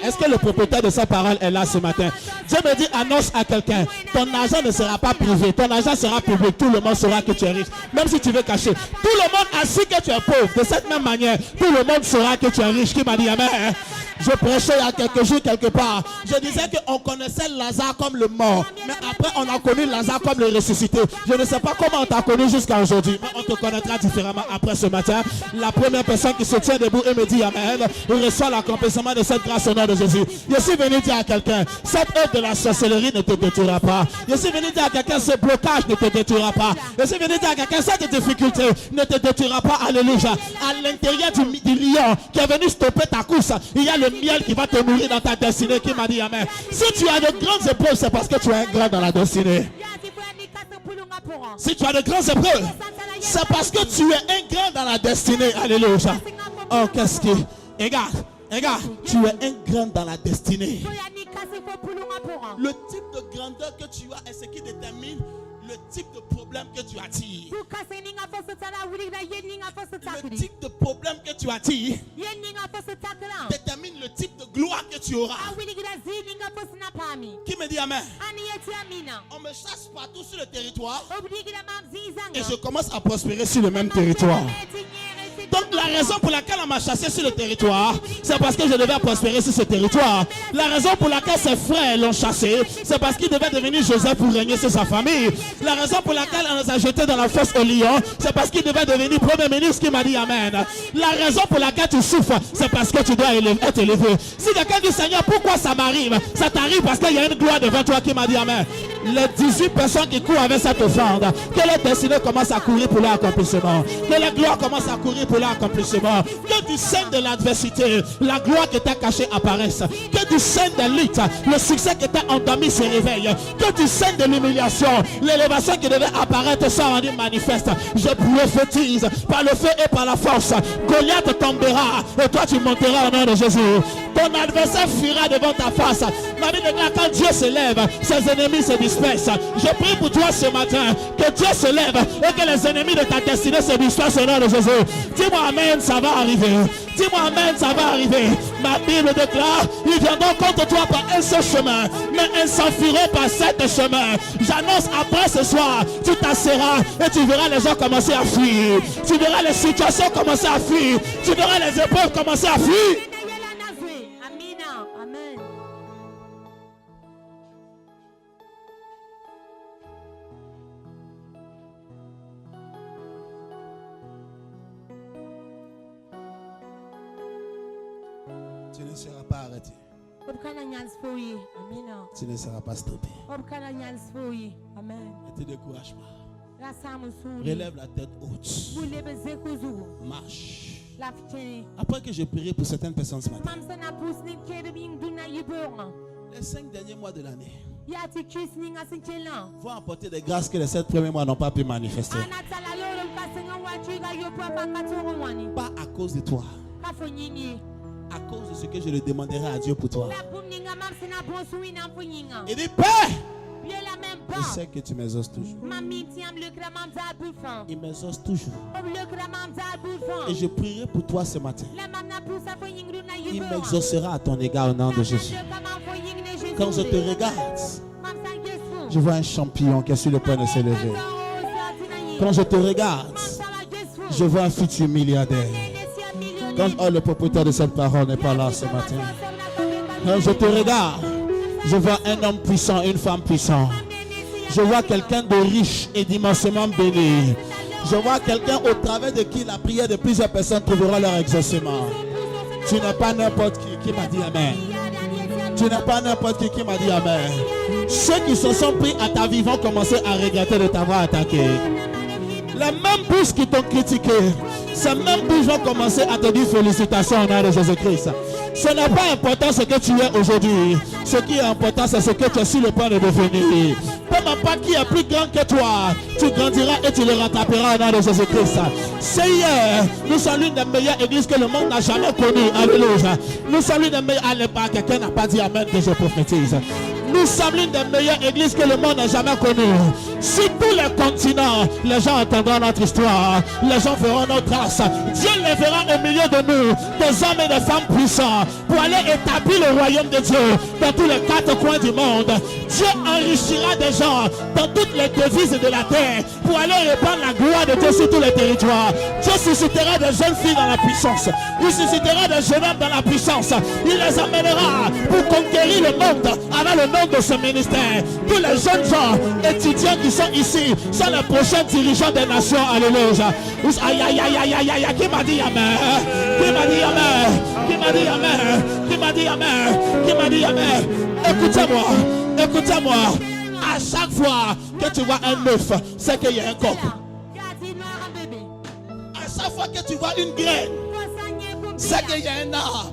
Est-ce que le propriétaire de sa parole est là ce matin? Dieu me dit, annonce à quelqu'un. Ton argent ne sera pas privé. Ton argent sera public. Tout le monde saura que tu es riche. Même si tu veux cacher. Tout le monde ainsi que tu es pauvre. De cette même manière, tout le monde saura que tu es riche. Qui m'a dit amen? Je prêchais il y a quelques jours quelque part. Je disais qu'on connaissait Lazare comme le mort. Mais après, on a connu Lazare comme le ressuscité. Je ne sais pas comment on t'a connu jusqu'à aujourd'hui. Mais on te connaîtra différemment après ce matin. La première personne qui se tient debout et me dit amen, reçoit l'accomplissement de cette grâce au nom de Jésus. Je suis venu dire à quelqu'un, cette œuvre de la sorcellerie ne te détruira pas. Je suis venu dire à quelqu'un, ce blocage ne te détruira pas. Je suis venu dire à quelqu'un, cette difficulté ne te détruira pas. Alléluia. À l'intérieur du lion qui est venu stopper ta course, il y a le miel qui va te nourrir dans ta destinée. Qui m'a dit amen. Si tu as de grandes épreuves, c'est parce que tu es un grand dans la destinée. Si tu as de grandes épreuves, c'est parce que tu es un grand dans la destinée. Alléluia. Oh, qu'est-ce qui... Regarde, tu es un grand dans la destinée. Le type de grandeur que tu as est ce qui détermine Le type de problème que tu attires. Le type de problème que tu attires détermine le type de gloire que tu auras. Qui me dit amen? On me chasse partout sur le territoire et je commence à prospérer sur le même territoire. Donc la raison pour laquelle on m'a chassé sur le territoire, c'est parce que je devais prospérer sur ce territoire. La raison pour laquelle ses frères l'ont chassé, c'est parce qu'il devait devenir Joseph pour régner sur sa famille. La raison pour laquelle on nous a jetés dans la fosse au lion, c'est parce qu'il devait devenir premier ministre. Qui m'a dit amen. La raison pour laquelle tu souffres, c'est parce que tu dois être élevé. Si quelqu'un dit Seigneur, pourquoi ça m'arrive? Ça t'arrive parce qu'il y a une gloire devant toi. Qui m'a dit amen. Les 18 personnes qui courent avec cette offrande, que les destinées commencent à courir pour leur accomplissement, que la gloire commence à courir pour leur accomplissement, que du sein de l'adversité, la gloire qui était cachée apparaisse, que du sein de lutte, le succès qui était endormi se réveille, que du sein de l'humiliation, l'élévation qui devait apparaître soit rendue manifeste. Je prophétise par le feu et par la force, Goliath tombera et toi tu monteras au nom de Jésus. Ton adversaire fuira devant ta face. Ma vie déclare, quand Dieu se lève, ses ennemis se dispersent. Je prie pour toi ce matin, que Dieu se lève et que les ennemis de ta destinée se dispersent au nom de Jésus. Dis-moi amen, ça va arriver. Dis-moi amen, ça va arriver. Ma Bible déclare, ils viendront contre toi par un seul chemin, mais ils s'enfuiront par 7 chemins. J'annonce, après ce soir, tu t'asseras et tu verras les gens commencer à fuir. Tu verras les situations commencer à fuir. Tu verras les épreuves commencer à fuir. Tu ne seras pas arrêté. Tu ne seras pas stoppé. Ne te décourage pas. Relève la tête haute. Marche. Après que je prierai pour certaines personnes ce matin, les 5 derniers mois de l'année vont apporter des grâces que les 7 premiers mois n'ont pas pu manifester. Pas à cause de toi, à cause de ce que je le demanderai à Dieu pour toi. Il dit, Père, je sais que tu m'exauces toujours. Il m'exauce toujours. Et je prierai pour toi ce matin. Il m'exaucera à ton égard au nom de Jésus. Quand je te regarde, je vois un champion qui est sur le point de s'élever. Quand je te regarde, je vois un futur milliardaire. Quand le propriétaire de cette parole n'est pas là ce matin. Quand je te regarde, je vois un homme puissant, une femme puissante. Je vois quelqu'un de riche et d'immensément béni. Je vois quelqu'un au travers de qui la prière de plusieurs personnes trouvera leur exaucement. Tu n'es pas n'importe qui m'a dit amen. Tu n'es pas n'importe qui m'a dit amen. Ceux qui se sont pris à ta vie vont commencer à regretter de t'avoir attaqué. Les mêmes bouches qui t'ont critiqué, ces mêmes bouches vont commencer à te dire félicitations au nom de Jésus-Christ. Ce n'est pas important ce que tu es aujourd'hui. Ce qui est important, c'est ce que tu es sur le point de devenir. Peu importe qui est plus grand que toi, tu grandiras et tu le rattraperas au nom de Jésus-Christ. C'est hier, nous sommes l'une des meilleures églises que le monde n'a jamais connues. Alléluia. Nous sommes l'une des meilleures. Allez pas, quelqu'un n'a pas dit amen que je prophétise. Nous sommes l'une des meilleures églises que le monde n'a jamais connues. Sur tous les continents, les gens entendront notre histoire. Les gens verront notre trace. Dieu les verra au milieu de nous, des hommes et des femmes puissants, pour aller établir le royaume de Dieu dans tous les 4 coins du monde. Dieu enrichira des gens dans toutes les devises de la terre pour aller répandre la gloire de Dieu sur tous les territoires. Dieu suscitera des jeunes filles dans la puissance. Il suscitera des jeunes hommes dans la puissance. Il les amènera pour conquérir le monde avec le nom de ce ministère. Tous les jeunes gens, étudiants qui sont ici, sont les prochains dirigeants des nations. Alléluia. Aïe, aïe, aïe, aïe, aïe, aïe. Qui m'a dit amen? Qui m'a dit amen? Qui m'a dit amen? Qui m'a dit amen? Qui m'a dit amen? Écoutez-moi. Écoutez-moi. À chaque fois que tu vois un œuf, c'est qu'il y a un coq. À chaque fois que tu vois une graine, c'est qu'il y a un arbre.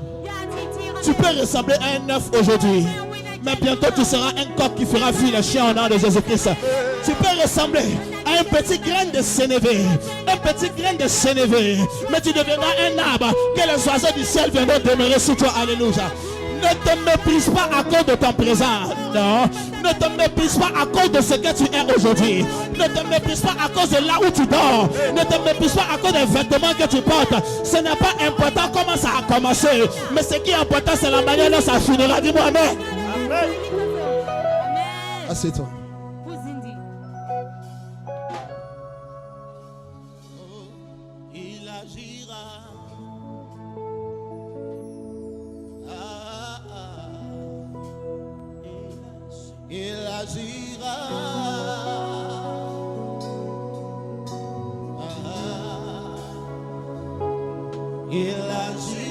Tu peux ressembler à un œuf aujourd'hui, mais bientôt tu seras un coq qui fera fuir les chiens au nom de Jésus-Christ. Tu peux ressembler à un petit grain de sénévé, un petit grain de sénévé, mais tu deviendras un arbre que les oiseaux du ciel viendront demeurer sur toi. Alléluia. Ne te méprise pas à cause de ton présent. Non. Ne te méprise pas à cause de ce que tu es aujourd'hui. Ne te méprise pas à cause de là où tu dors. Ne te méprise pas à cause des vêtements que tu portes. Ce n'est pas important comment ça a commencé. Mais ce qui est important, c'est la manière dont ça finira. Dis-moi amen. Amen. Assieds-toi. Il agira. Il agira. Il agira.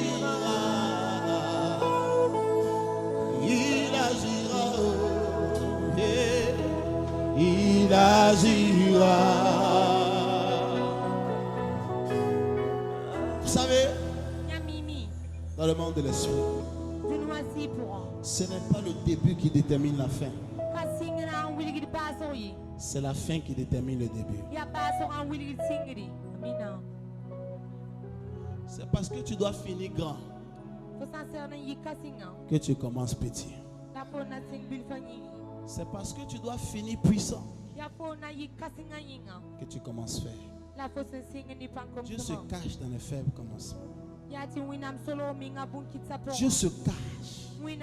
Il agira. Il agira. Vous savez, dans le monde de l'esprit, ce n'est pas le début qui détermine la fin. C'est la fin qui détermine le début. C'est parce que tu dois finir grand que tu commences petit. C'est parce que tu dois finir puissant que tu commences faible. Dieu se cache dans les faibles commencements. Dieu se cache. C'est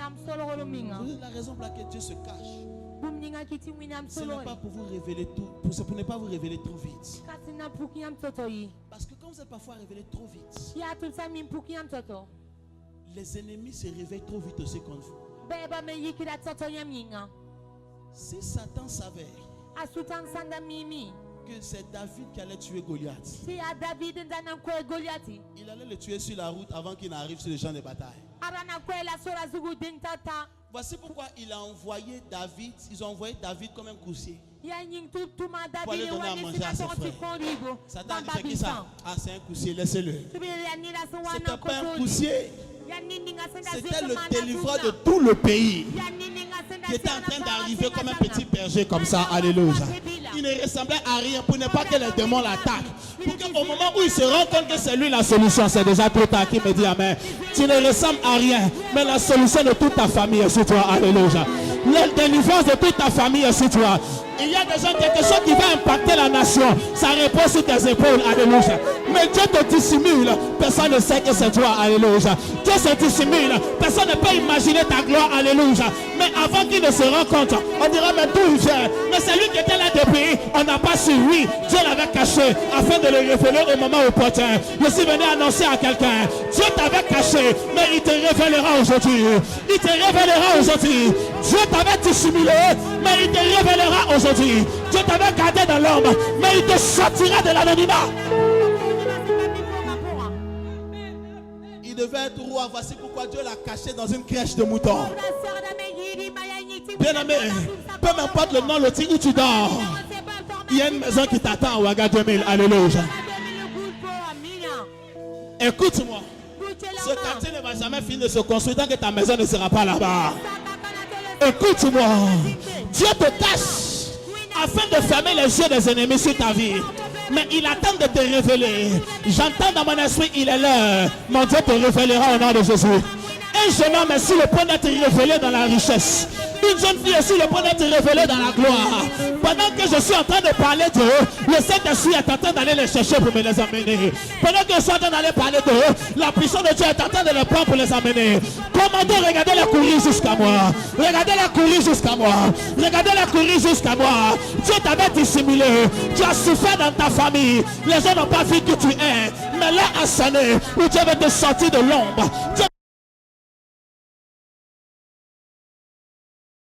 la raison pour laquelle Dieu se cache. Ce n'est pas pour vous révéler tout, c'est pour ne pas vous révéler trop vite. Parce que quand vous êtes parfois révélé trop vite, les ennemis se réveillent trop vite aussi contre vous. Si Satan savait que c'est David qui allait tuer Goliath, il allait le tuer sur la route avant qu'il n'arrive sur le champ de bataille. Voici pourquoi il a envoyé David, ils ont envoyé David comme un coursier pour aller donner à manger à ses frères. Satan a dit, c'est qui ça? Ah, c'est un coursier, laissez-le. C'était pas un coursier. C'était le délivreur de tout le pays qui était en train d'arriver comme un petit berger comme ça. Alléluia. Il ne ressemblait à rien pour ne pas que les démons l'attaquent. Pour qu'au moment où il se rend compte que c'est lui la solution, c'est déjà trop tard. Qui me dit amen. Tu ne ressembles à rien, mais la solution de toute ta famille est sur toi. Alléluia. La délivrance de toute ta famille est sur toi. Il y a déjà quelque chose qui va impacter la nation. Ça repose sur tes épaules. Alléluia. Mais Dieu te dissimule. Personne ne sait que c'est toi. Alléluia. Dieu se dissimule. Personne ne peut imaginer ta gloire. Alléluia. Mais avant qu'il ne se rende compte, on dira mais d'où il vient. Mais c'est lui qui était là depuis. On n'a pas su. Oui, Dieu l'avait caché afin de le révéler au moment opportun. Je suis venu annoncer à quelqu'un. Dieu t'avait caché, mais il te révélera aujourd'hui. Il te révélera aujourd'hui. Dieu t'avait dissimulé, mais il te révélera aujourd'hui. Dieu t'avait gardé dans l'ombre, mais il te sortira de l'anonymat. Il devait être roi. Voici pourquoi Dieu l'a caché dans une crèche de moutons. Bien aimé, peu m'importe le nom, le titre où tu dors, il y a une maison qui t'attend à Ouaga 2000. Alléluia. Écoute-moi. Ce quartier ne va jamais finir de se construire tant que ta maison ne sera pas là-bas. Écoute-moi. Dieu te cache afin de fermer les yeux des ennemis sur ta vie. Mais il attend de te révéler. J'entends dans mon esprit, il est l'heure. Mon Dieu te révélera au nom de Jésus. Un jeune homme est sur le point d'être révélé dans la richesse. Une jeune fille est sur le point d'être révélée dans la gloire. Pendant que je suis en train de parler d'eux, le Saint-Esprit est en train d'aller les chercher pour me les amener. Pendant que je suis en train d'aller parler d'eux, la puissance de Dieu est en train de les prendre pour les amener. Commandez, regardez-la courir jusqu'à moi. Regardez-la courir jusqu'à moi. Regardez-la courir jusqu'à moi. Dieu t'avait dissimulé. Tu as souffert dans ta famille. Les gens n'ont pas vu qui tu es. Mais là, à sonner, où Dieu veut te sortir de l'ombre.